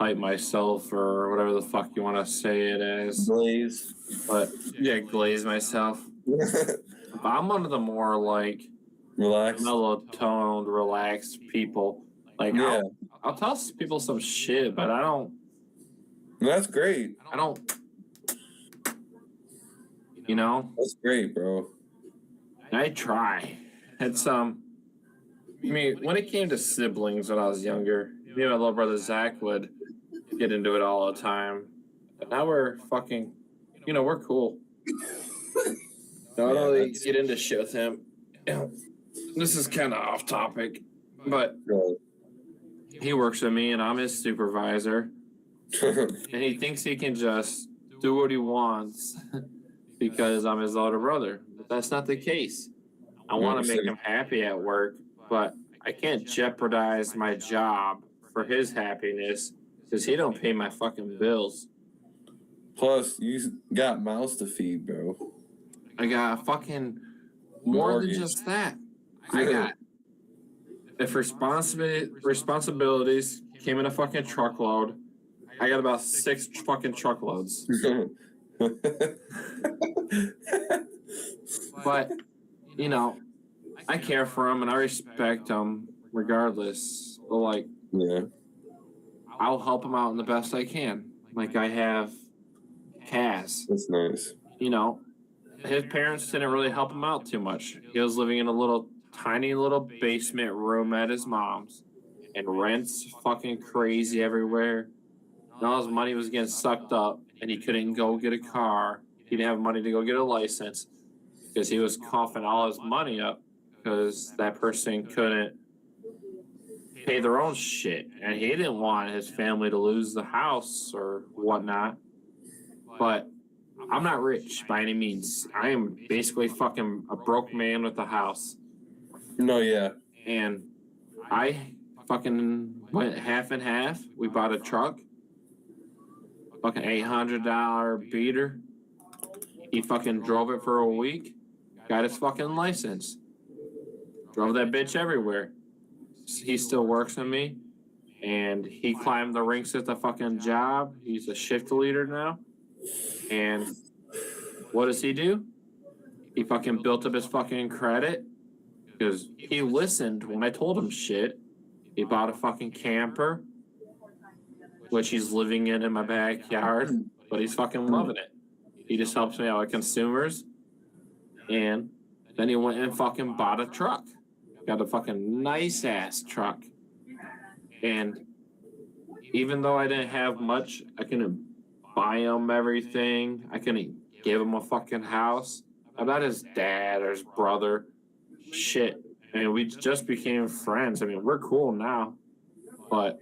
Speaker 2: hype myself or whatever the fuck you want to say it as.
Speaker 1: Glaze.
Speaker 2: But yeah, glaze myself. But I'm one of the more like
Speaker 1: relaxed,
Speaker 2: mellow-toned, relaxed people. Like, yeah. I'll tell people some shit, but I don't.
Speaker 1: That's great.
Speaker 2: I don't. You know.
Speaker 1: That's great, bro.
Speaker 2: I try. It's I mean, when it came to siblings when I was younger, me and my little brother Zach would get into it all the time. But now we're fucking, you know, we're cool. Don't really get into shit with him. This is kind of off topic, but he works with me and I'm his supervisor. And he thinks he can just do what he wants because I'm his older brother. But that's not the case. I want to make him happy at work, but I can't jeopardize my job for his happiness because he don't pay my fucking bills.
Speaker 1: Plus, you got mouths to feed, bro.
Speaker 2: I got fucking more than just that. I got if responsibilities came in a fucking truckload. I got about 6 fucking truckloads. But, you know, I care for them and I respect them regardless. But, like,
Speaker 1: yeah,
Speaker 2: I'll help them out in the best I can. Like I have Cass.
Speaker 1: that's nice.
Speaker 2: You know, his parents didn't really help him out too much. He was living in a little tiny little basement room at his mom's, and rent's fucking crazy everywhere. And all his money was getting sucked up, and he couldn't go get a car. He didn't have money to go get a license because he was coughing all his money up because that person couldn't pay their own shit, and he didn't want his family to lose the house or whatnot. But I'm not rich by any means. I am basically fucking a broke man with a house.
Speaker 1: No, yeah.
Speaker 2: And I fucking went half and half. We bought a truck, fucking $800 beater. He fucking drove it for a week, got his fucking license, drove that bitch everywhere. He still works with me, and he climbed the ranks at the fucking job. He's a shift leader now. And what does he do? He fucking built up his fucking credit because he listened when I told him shit. He bought a fucking camper, which he's living in my backyard, but he's fucking loving it. He just helps me out with consumers. And then he went and fucking bought a truck. Got a fucking nice ass truck. And even though I didn't have much, I couldn't buy him everything. I couldn't give him a fucking house. I'm not his dad or his brother. Shit. I mean, we just became friends. I mean, we're cool now. But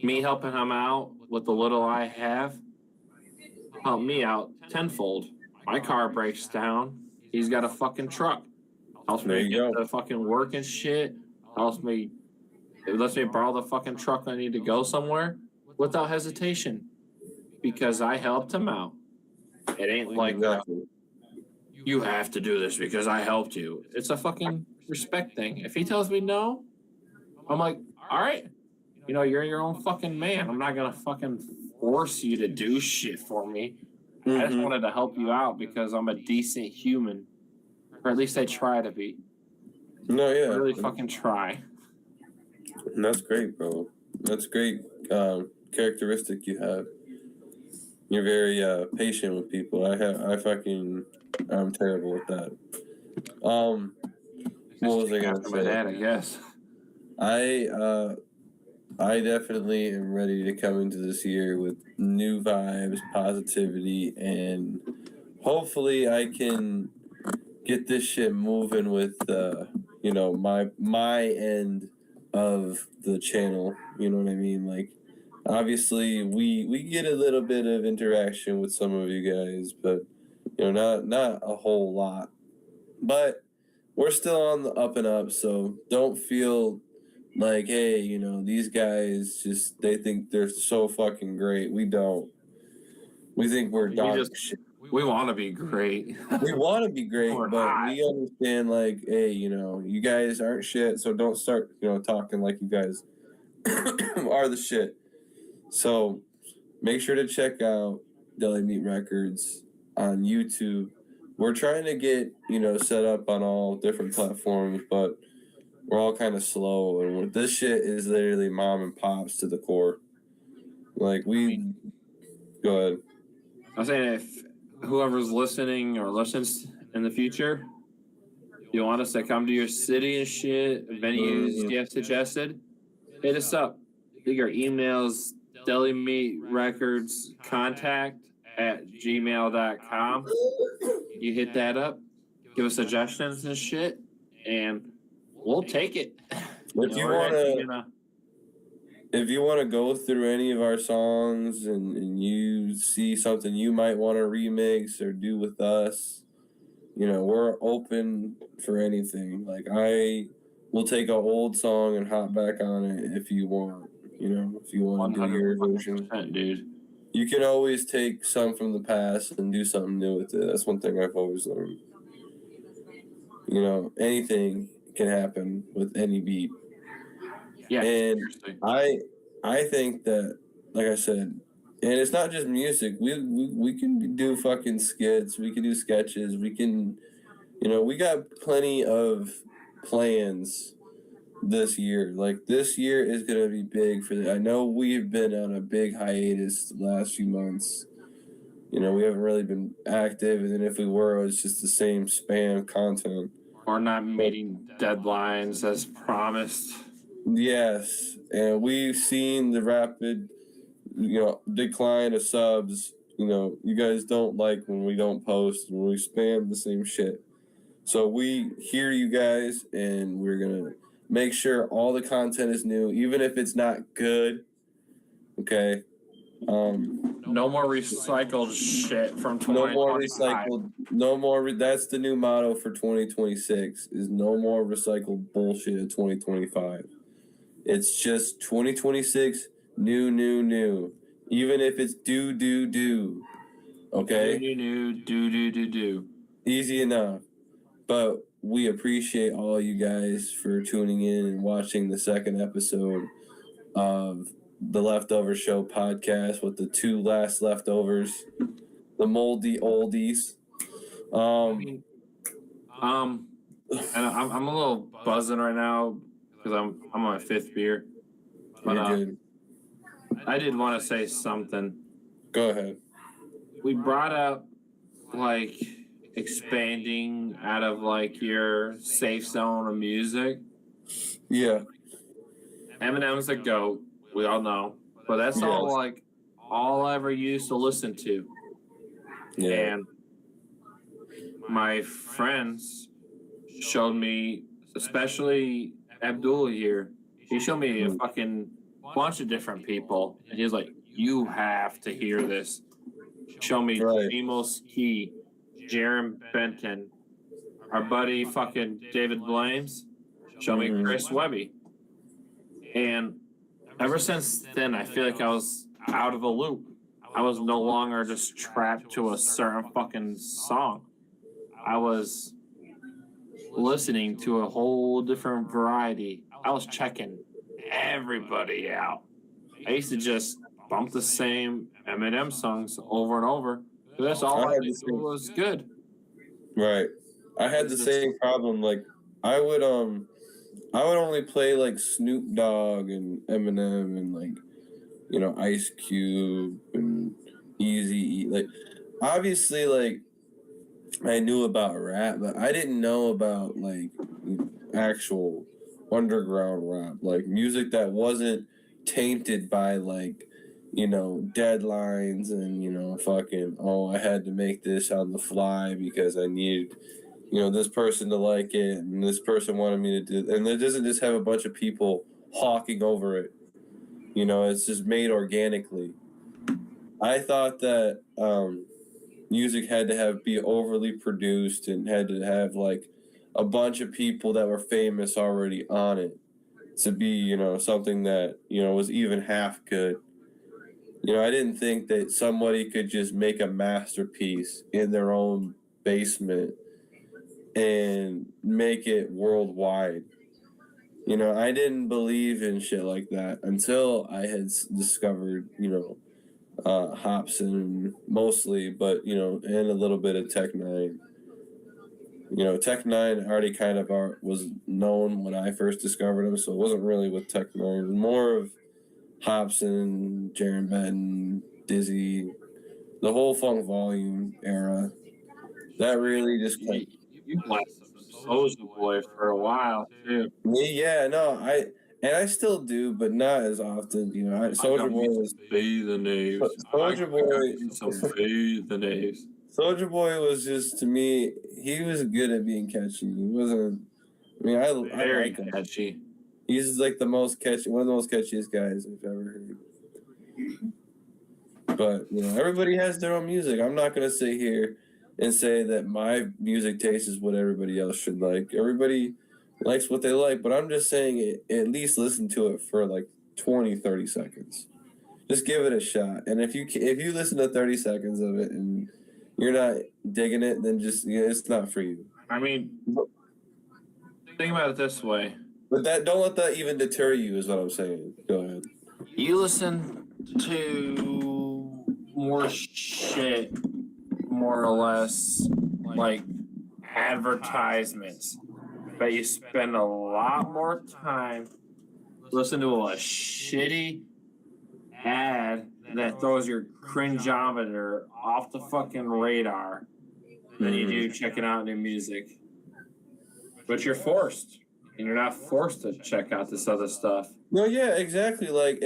Speaker 2: me helping him out with the little I have helped me out tenfold. My car breaks down. He's got a fucking truck. Helps me get the fucking work and shit. It lets me borrow the fucking truck when I need to go somewhere without hesitation. Because I helped him out. It ain't like you have to do this because I helped you. It's a fucking respect thing. If he tells me no, I'm like, all right. You know, you're your own fucking man. I'm not gonna fucking force you to do shit for me. I just wanted to help you out because I'm a decent human. Or at least I try to be.
Speaker 1: No, yeah.
Speaker 2: I really fucking try.
Speaker 1: And that's great, bro. That's great characteristic you have. You're very patient with people. I'm terrible with that. What was I gonna say?
Speaker 2: My dad, I guess.
Speaker 1: I definitely am ready to come into this year with new vibes, positivity, and hopefully I can get this shit moving with my end of the channel. You know what I mean? Like, obviously we get a little bit of interaction with some of you guys, but not a whole lot. But we're still on the up and up, so don't feel like, hey, these guys they think they're so fucking great. We don't. We think we're dog shit.
Speaker 2: We want to be great.
Speaker 1: We want to be great, but we understand, like, hey, you guys aren't shit, so don't start, talking like you guys are the shit. So make sure to check out Deli Meat Records on YouTube. We're trying to get, set up on all different platforms, but we're all kind of slow. And this shit is literally mom and pops to the core. Like, go ahead.
Speaker 2: I'm saying if whoever's listening or listens in the future, you want us to come to your city and shit, venues you have suggested, hit us up. I think our email's delimeatrecordscontact@gmail.com. You hit that up, give us suggestions and shit, and we'll take it.
Speaker 1: If you want to go through any of our songs and you see something you might want to remix or do with us, we're open for anything. Like, I will take an old song and hop back on it if you want, if you want to do your version.
Speaker 2: Dude.
Speaker 1: you can always take some from the past and do something new with it. That's one thing I've always learned. You know, anything can happen with any beat.
Speaker 2: Yeah,
Speaker 1: And
Speaker 2: seriously.
Speaker 1: I think that, like I said, and it's not just music. We can do fucking skits. We can do sketches. We can, you know, we got plenty of plans this year. Like this year is gonna be big for the. I know we've been on a big hiatus the last few months. You know, we haven't really been active, and then if we were, it's just the same spam content.
Speaker 2: Or not meeting deadlines as promised.
Speaker 1: Yes, and we've seen the rapid, you know, decline of subs. You know, you guys don't like when we don't post, when we spam the same shit. So we hear you guys, and we're gonna make sure all the content is new, even if it's not good. Okay.
Speaker 2: No more recycled shit from
Speaker 1: No more
Speaker 2: 2025.
Speaker 1: recycled. No more. That's the new motto for 2026. Is no more recycled bullshit in 2025. It's just 2026. New. Even if it's do. Okay.
Speaker 2: Do.
Speaker 1: Easy enough. But we appreciate all you guys for tuning in and watching the second episode of the Leftover Show podcast with the two last leftovers, the moldy oldies.
Speaker 2: And I'm a little buzzing right now because I'm on my fifth beer. But
Speaker 1: You're good.
Speaker 2: I did want to say something.
Speaker 1: Go ahead.
Speaker 2: We brought up like expanding out of like your safe zone of music.
Speaker 1: Yeah.
Speaker 2: Eminem's a goat, we all know, but that's all like all I ever used to listen to.
Speaker 1: Yeah.
Speaker 2: And my friends showed me, especially Abdul here, he showed me a fucking bunch of different people, and he was like, "You have to hear this." Show me Emos Key, Jaron Benton, our buddy fucking David Blames. Show me Chris Webby. And ever since then, I feel like I was out of the loop. I was no longer just trapped to a certain fucking song. I was listening to a whole different variety. I was checking everybody out. I used to just bump the same Eminem songs over and over. That's all I knew was good.
Speaker 1: Right. I had the same problem. Like I would only play like Snoop Dogg and Eminem and like, you know, Ice Cube and Eazy-E. Like obviously like I knew about rap, but I didn't know about like actual underground rap, like music that wasn't tainted by like, you know, deadlines and, you know, fucking, oh, I had to make this on the fly because I needed, you know, this person to like it and this person wanted me to do, and it doesn't just have a bunch of people hawking over it. You know, it's just made organically. I thought that music had to be overly produced and had to have like a bunch of people that were famous already on it to be, you know, something that, you know, was even half good. You know, I didn't think that somebody could just make a masterpiece in their own basement and make it worldwide. You know, I didn't believe in shit like that until I had discovered, you know, Hobson mostly, but, you know, and a little bit of Tech Nine. You know, Tech Nine already kind of was known when I first discovered him, so it wasn't really with Tech Nine. It was more of Hobson, Jaron Benton, Dizzy, the whole Funk Volume era. That really just
Speaker 2: you blasted Soulja Boy for a while too.
Speaker 1: Yeah, no, I still do, but not as often. You know, Soulja Boy was
Speaker 2: be the names.
Speaker 1: Soulja
Speaker 2: Boy.
Speaker 1: Soulja Boy was just, to me, he was good at being catchy. He wasn't. I mean, I like him.
Speaker 2: Catchy.
Speaker 1: He's like the most catchy, one of the most catchiest guys I've ever heard. But you know, everybody has their own music. I'm not gonna sit here and say that my music taste is what everybody else should like. Everybody likes what they like, but I'm just saying at least listen to it for like 20, 30 seconds. just give it a shot. And if you listen to 30 seconds of it and you're not digging it, then just it's not for you.
Speaker 2: I mean, think about it this way.
Speaker 1: But don't let that even deter you, is what I'm saying. Go ahead.
Speaker 2: You listen to more shit, more or less, like advertisements, but you spend a lot more time listening to a shitty ad that throws your cringeometer off the fucking radar than you do checking out new music. But you're forced. And you're not forced to check out this other stuff.
Speaker 1: No, yeah, exactly. Like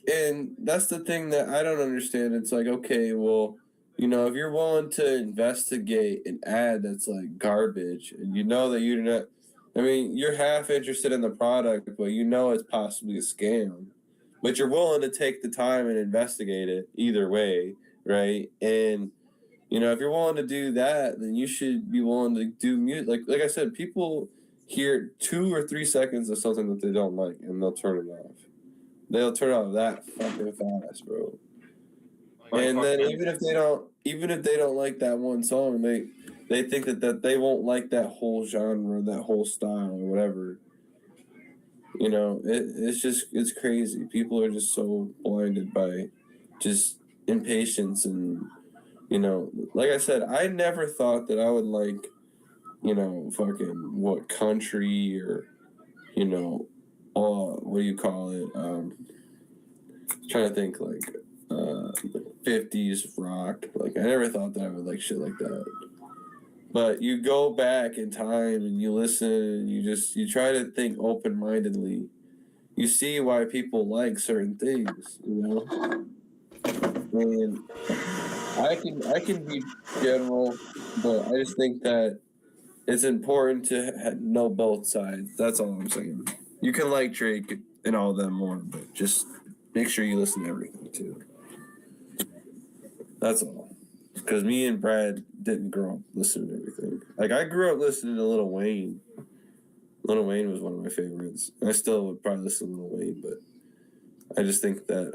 Speaker 1: and that's the thing that I don't understand. It's like, okay, well, if you're willing to investigate an ad that's like garbage, and you know that you're not, I mean, you're half interested in the product, but you know it's possibly a scam, but you're willing to take the time and investigate it either way, right? And if you're willing to do that, then you should be willing to do music. Like I said, people hear 2 or 3 seconds of something that they don't like, and they'll turn it off. They'll turn it off that fucking fast, bro. And then even if they don't like that one song, they think that they won't like that whole genre, that whole style, or whatever. It's crazy. People are just so blinded by just impatience and like I said, I never thought that I would like fucking what country or what do you call it? Trying to think like 50s rock. Like I never thought that I would like shit like that. But you go back in time and you listen and you try to think open-mindedly. You see why people like certain things, And I can be general, but I just think that it's important to know both sides. That's all I'm saying. You can like Drake and all of them more, but just make sure you listen to everything too. That's all. Because me and Brad didn't grow up listening to everything. Like I grew up listening to Lil Wayne. Lil Wayne was one of my favorites. I still would probably listen to Lil Wayne, but I just think that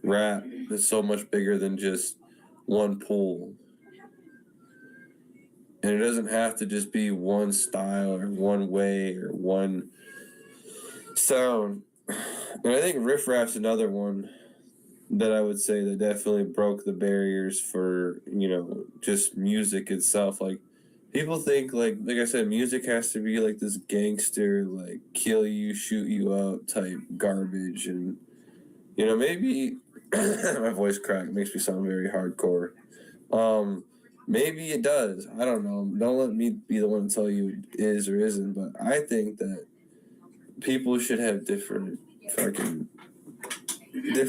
Speaker 1: rap is so much bigger than just one pool. And it doesn't have to just be one style or one way or one sound. And I think Riff Raff's another one that I would say that definitely broke the barriers for, just music itself. Like people think like I said, music has to be like this gangster, like kill you, shoot you up type garbage. And, maybe my voice crack makes me sound very hardcore. Maybe it does. I don't know. Don't let me be the one to tell you it is or isn't. But I think that people should have different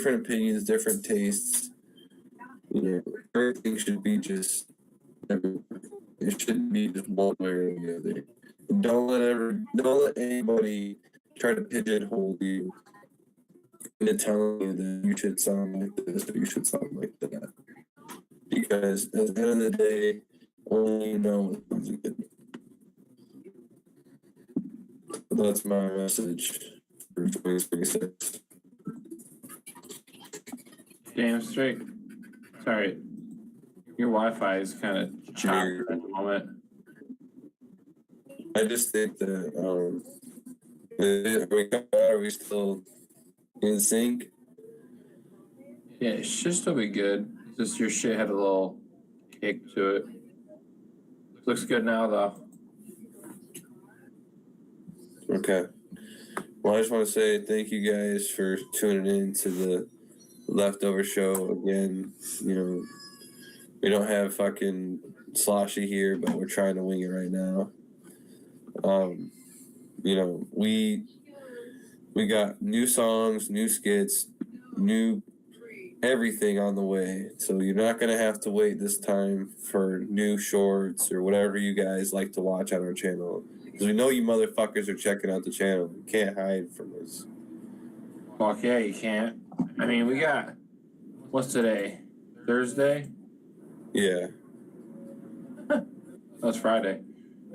Speaker 1: opinions, different tastes. Everything should be just. It shouldn't be just one way or the other. Don't let anybody try to pigeonhole you into telling you that you should sound like this or you should sound like that. Because at the end of the day, only you know what's good. That's my message for 2026.
Speaker 2: Damn straight. Sorry. Your Wi-Fi is kind of choppy at the moment.
Speaker 1: I just think that are we still in sync?
Speaker 2: Yeah, it should still be good. Just your shit had a little kick to it. Looks good now, though.
Speaker 1: Okay. Well, I just want to say thank you guys for tuning in to the Leftover Show again. We don't have fucking Sloshy here, but we're trying to wing it right now. We got new songs, new skits, new everything on the way. So you're not going to have to wait this time for new shorts or whatever you guys like to watch on our channel. Because we know you motherfuckers are checking out the channel. You can't hide from us.
Speaker 2: Fuck yeah, you can't. I mean, we got... What's today? Thursday?
Speaker 1: Yeah.
Speaker 2: That's Friday.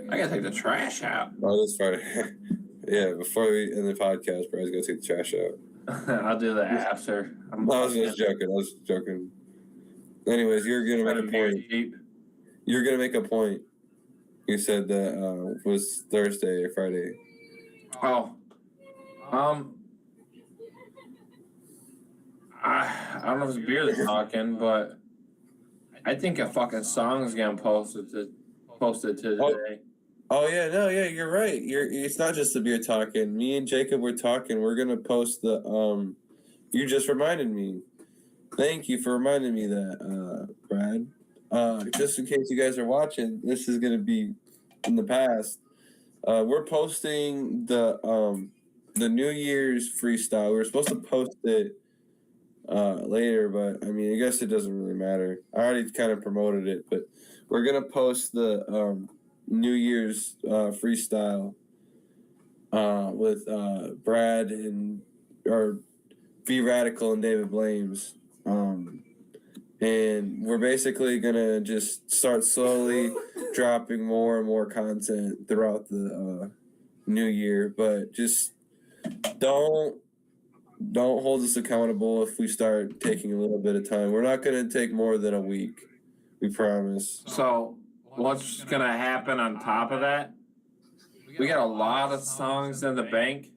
Speaker 2: I gotta take the trash out.
Speaker 1: Oh, that's Friday. Yeah, before we end the podcast, Brad's gonna take the trash out.
Speaker 2: I'll do that after.
Speaker 1: I was just joking. Anyways, you're gonna make a point. You're gonna make a point. You said that was Thursday or Friday.
Speaker 2: Oh. I don't know if it's beer that's talking, but I think a fucking song is getting posted today.
Speaker 1: Oh yeah, no, yeah, you're right. It's not just the beer talking. Me and Jacob were talking. We're gonna post the You just reminded me. Thank you for reminding me that, Brad. Just in case you guys are watching, this is gonna be in the past. We're posting the New Year's freestyle. We were supposed to post it later, but I mean, I guess it doesn't really matter. I already kind of promoted it, but we're gonna post the New Year's freestyle with Brad or Be Radical and David Blames. And we're basically gonna just start slowly dropping more and more content throughout the new year, but just don't hold us accountable if we start taking a little bit of time. We're not gonna take more than a week. We promise.
Speaker 2: So what's gonna happen on top of that? We got a lot of songs in the bank,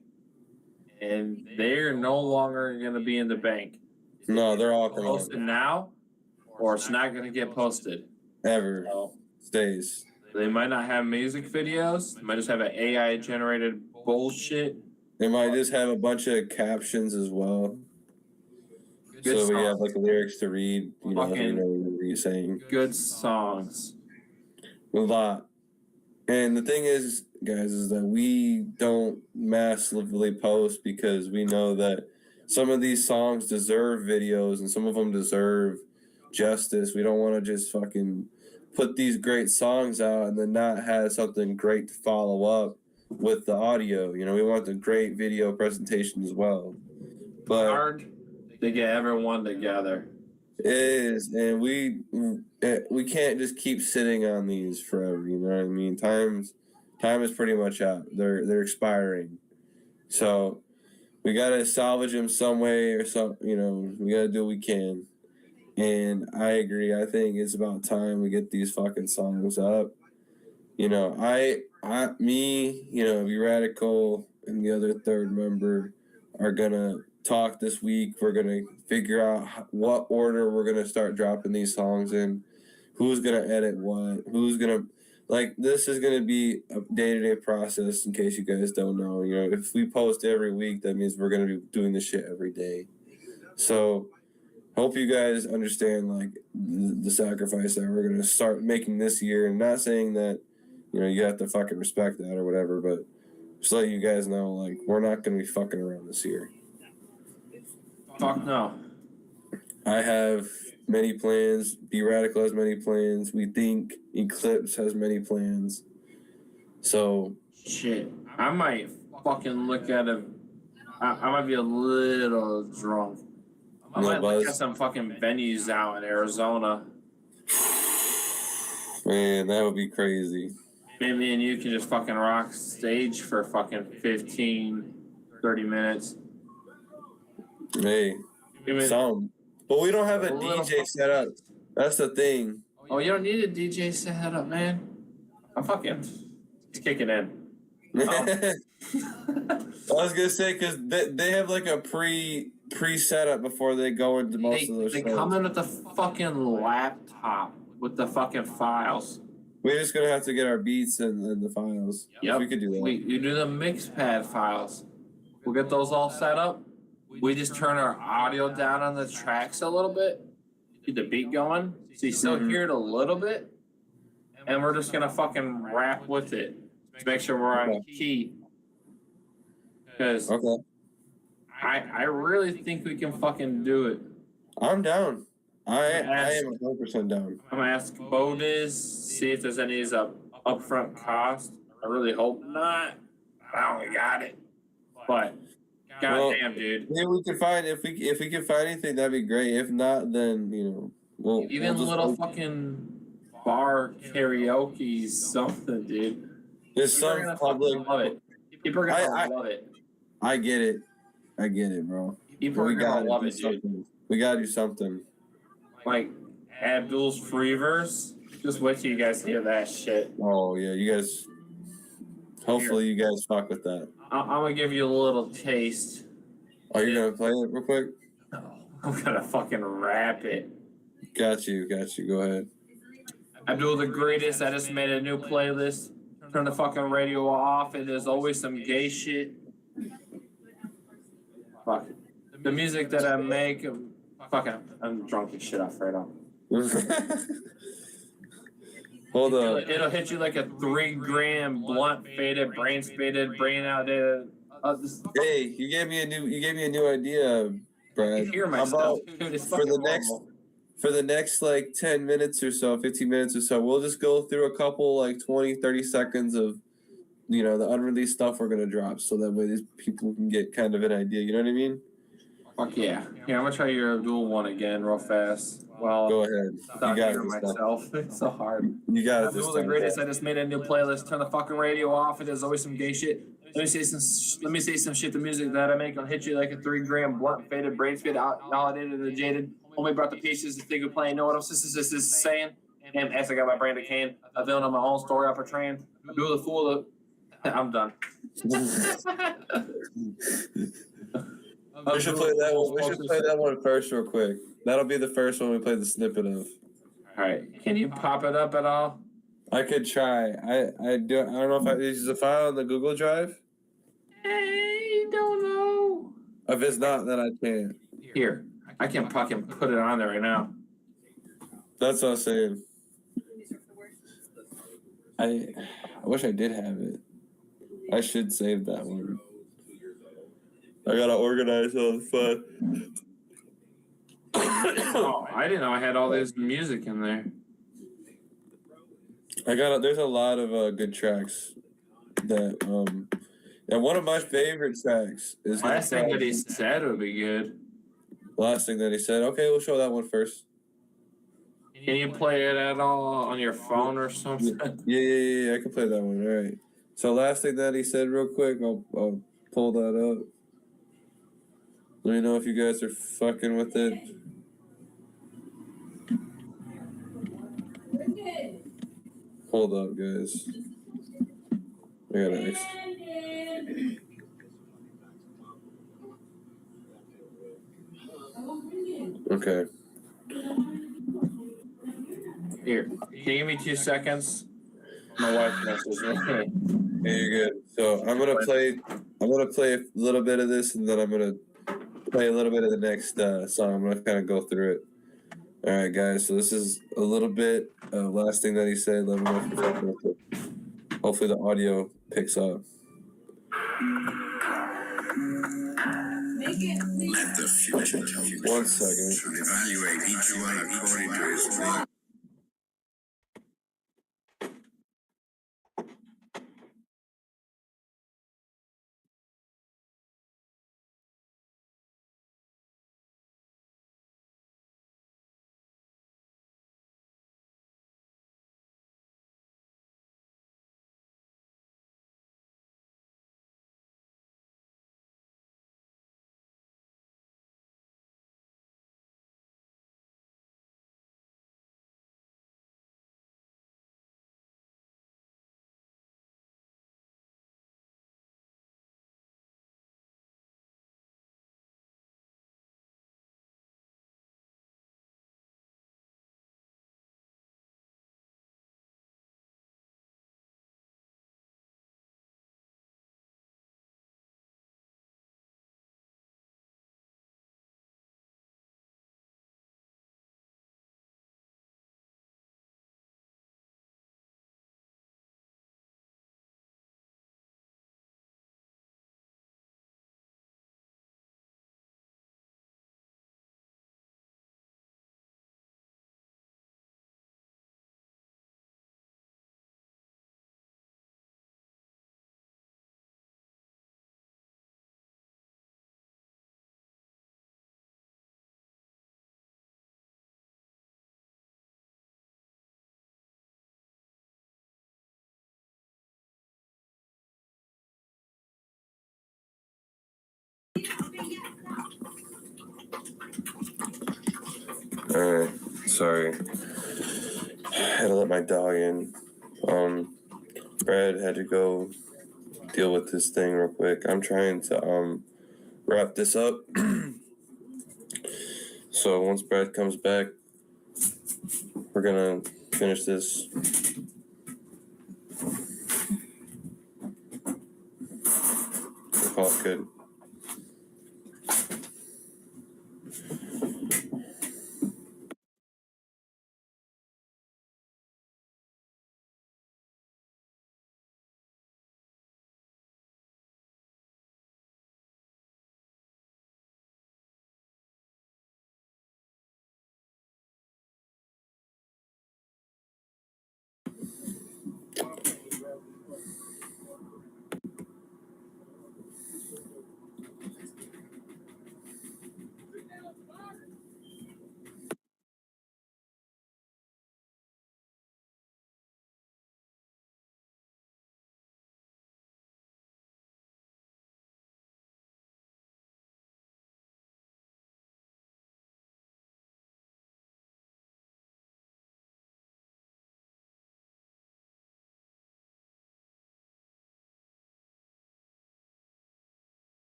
Speaker 2: and they're no longer gonna be in the bank.
Speaker 1: No, they're all
Speaker 2: posted now, or it's not gonna get posted
Speaker 1: ever.
Speaker 2: So
Speaker 1: stays.
Speaker 2: they might not have music videos. They might just have an AI generated bullshit.
Speaker 1: They might just have a bunch of captions as well.
Speaker 2: Good
Speaker 1: so
Speaker 2: songs.
Speaker 1: we have like lyrics to read. You know what you're saying.
Speaker 2: Good songs.
Speaker 1: A lot. And the thing is, guys, is that we don't massively post because we know that some of these songs deserve videos and some of them deserve justice. We don't want to just fucking put these great songs out and then not have something great to follow up with the audio. You know, we want the great video presentation as well. But
Speaker 2: hard to get everyone together.
Speaker 1: It is, and we can't just keep sitting on these forever. You know what I mean? Time is pretty much out. They're expiring, so we gotta salvage them some way or some. You know, we gotta do what we can. And I agree. I think it's about time we get these fucking songs up. You know, Be Radical, and the other third member are gonna talk this week. We're gonna figure out what order we're gonna start dropping these songs in, who's gonna edit what, this is gonna be a day-to-day process. In case you guys don't know, you know, if we post every week, that means we're gonna be doing this shit every day. So hope you guys understand like the sacrifice that we're gonna start making this year. And not saying that, you know, you have to fucking respect that or whatever, but just let you guys know, like, we're not gonna be fucking around this year.
Speaker 2: Fuck no.
Speaker 1: I have many plans. Be Radical has many plans. We think Eclipse has many plans. So
Speaker 2: shit, I might fucking look at him. I might be a little drunk. I might look at some fucking venues out in Arizona.
Speaker 1: Man, that would be crazy.
Speaker 2: Maybe me and you can just fucking rock stage for fucking 15, 30 minutes.
Speaker 1: Hey, some. But we don't have a DJ set up. That's the thing.
Speaker 2: Oh, you don't need a DJ set up, man. I'm fucking kicking in.
Speaker 1: I was gonna say because they have like a pre setup before they go into most of those shows. They
Speaker 2: come in with the fucking laptop with the fucking files.
Speaker 1: We're just gonna have to get our beats and the files.
Speaker 2: Yep.
Speaker 1: We could do that.
Speaker 2: You do the mix pad files. We'll get those all set up. We just turn our audio down on the tracks a little bit, keep the beat going, so you still hear it a little bit, and we're just gonna fucking rap with it to make sure we're on key. Because I really think we can fucking do it.
Speaker 1: I'm down. I am 100% down.
Speaker 2: I'm gonna ask Bodiz, see if there's any upfront cost. I really hope not. I only got it, but. Goddamn, dude.
Speaker 1: Yeah, we can find if we can find anything, that'd be great. If not, then you know we'll
Speaker 2: little fucking bar karaoke something, dude.
Speaker 1: There's some public.
Speaker 2: People are gonna love it.
Speaker 1: I get it. I get it, bro.
Speaker 2: People are gonna love it, dude.
Speaker 1: We gotta do something.
Speaker 2: Like Abdul's free verse. Just wait till you guys hear that shit.
Speaker 1: Oh yeah, you guys. Hopefully you guys fuck with that.
Speaker 2: I'm gonna give you a little taste.
Speaker 1: Are you gonna play it real quick?
Speaker 2: No, I'm gonna fucking rap it.
Speaker 1: Got you. Go ahead.
Speaker 2: Abdul the greatest. I just made a new playlist. Turn the fucking radio off. And there's always some gay shit. Fuck. The music that I make, I'm drunk as shit off right now.
Speaker 1: Hold up.
Speaker 2: It'll hit you like a 3-gram blunt faded, brain spaded, brain outdated.
Speaker 1: Hey, you gave me a new idea, Brad.
Speaker 2: I can hear myself. Dude,
Speaker 1: for the next like 10 minutes or so, 15 minutes or so, we'll just go through a couple like 20, 30 seconds of the unreleased stuff we're gonna drop, so that way these people can get kind of an idea. You know what I mean?
Speaker 2: Fuck yeah. Yeah, I'm gonna try your Abdul one again real fast. Well,
Speaker 1: go ahead. You got it.
Speaker 2: Myself. It's so hard.
Speaker 1: You got it.
Speaker 2: Abdul the greatest. I just made a new playlist. Turn the fucking radio off. And there's always some gay shit. Let me say some shit. The music that I make will hit you like a 3-gram blunt faded, brain faded, validated, and jaded. Only brought the pieces to think of playing. Know what I'm saying? Damn, I got my brain decaying. A villain on my own story I'm portraying. Abdul the fool. I'm done.
Speaker 1: We should play that one. We should play that one first, real quick. That'll be the first one we play the snippet of.
Speaker 2: All right. Can you pop it up at all?
Speaker 1: I could try. I don't know if is the file on the Google Drive.
Speaker 2: I don't know.
Speaker 1: If it's not, then I can't.
Speaker 2: Here, I can fucking put it on there right now.
Speaker 1: That's what I'm saying. I wish I did have it. I should save that one. I gotta organize all the fun.
Speaker 2: Oh, I didn't know I had all this music in there.
Speaker 1: There's a lot of good tracks that and one of my favorite tracks is
Speaker 2: last thing that he said would be good.
Speaker 1: Last thing that he said. Okay, we'll show that one first.
Speaker 2: Can you play it at all on your phone or something?
Speaker 1: Yeah. I can play that one. All right. So last thing that he said, real quick, I'll pull that up. Let me know if you guys are fucking with it. Hold up, guys. I gotta Okay.
Speaker 2: Here, can you give me 2 seconds? My wife messaged me.
Speaker 1: Hey, you're good. So I'm gonna play a little bit of this, and then I'm gonna play a little bit of the next song. I'm gonna kind of go through it. All right, guys. So this is a little bit last thing that he said. Let me know if you're fucking with it. Hopefully the audio picks up.
Speaker 3: Let the future tell you.
Speaker 1: 1 second.
Speaker 3: Evaluate each one according to his
Speaker 1: Alright, sorry. I had to let my dog in. Brad had to go deal with this thing real quick. I'm trying to wrap this up. So once Brad comes back, we're gonna finish this. We'll call it good.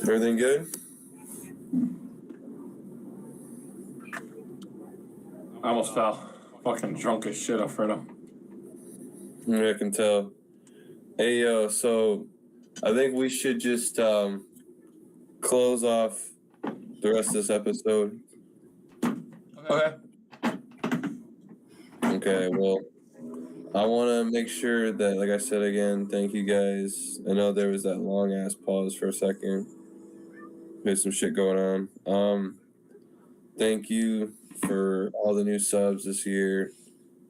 Speaker 1: Everything good?
Speaker 2: I almost fell. Fucking drunk as shit, Alfredo.
Speaker 1: Yeah, I can tell. Hey, yo, so I think we should just close off the rest of this episode.
Speaker 2: Okay.
Speaker 1: Okay, well, I want to make sure that, like I said again, thank you guys. I know there was that long ass pause for a second. There's some shit going on. Thank you for all the new subs this year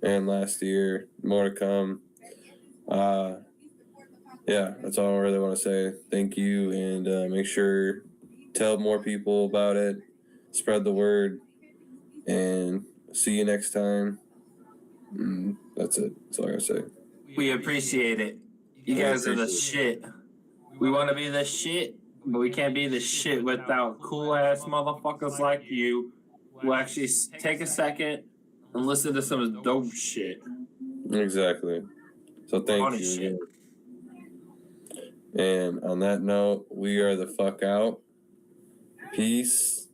Speaker 1: and last year. More to come. Yeah, that's all I really want to say. Thank you, and make sure tell more people about it. Spread the word, and see you next time. That's it. That's all I gotta say.
Speaker 2: We appreciate it. You guys are the shit. We want to be the shit, but we can't be the shit without cool ass motherfuckers like you who actually take a second and listen to some dope shit.
Speaker 1: Exactly. So thank
Speaker 2: Funny
Speaker 1: you.
Speaker 2: shit.
Speaker 1: Again. And on that note, we are the fuck out. Peace.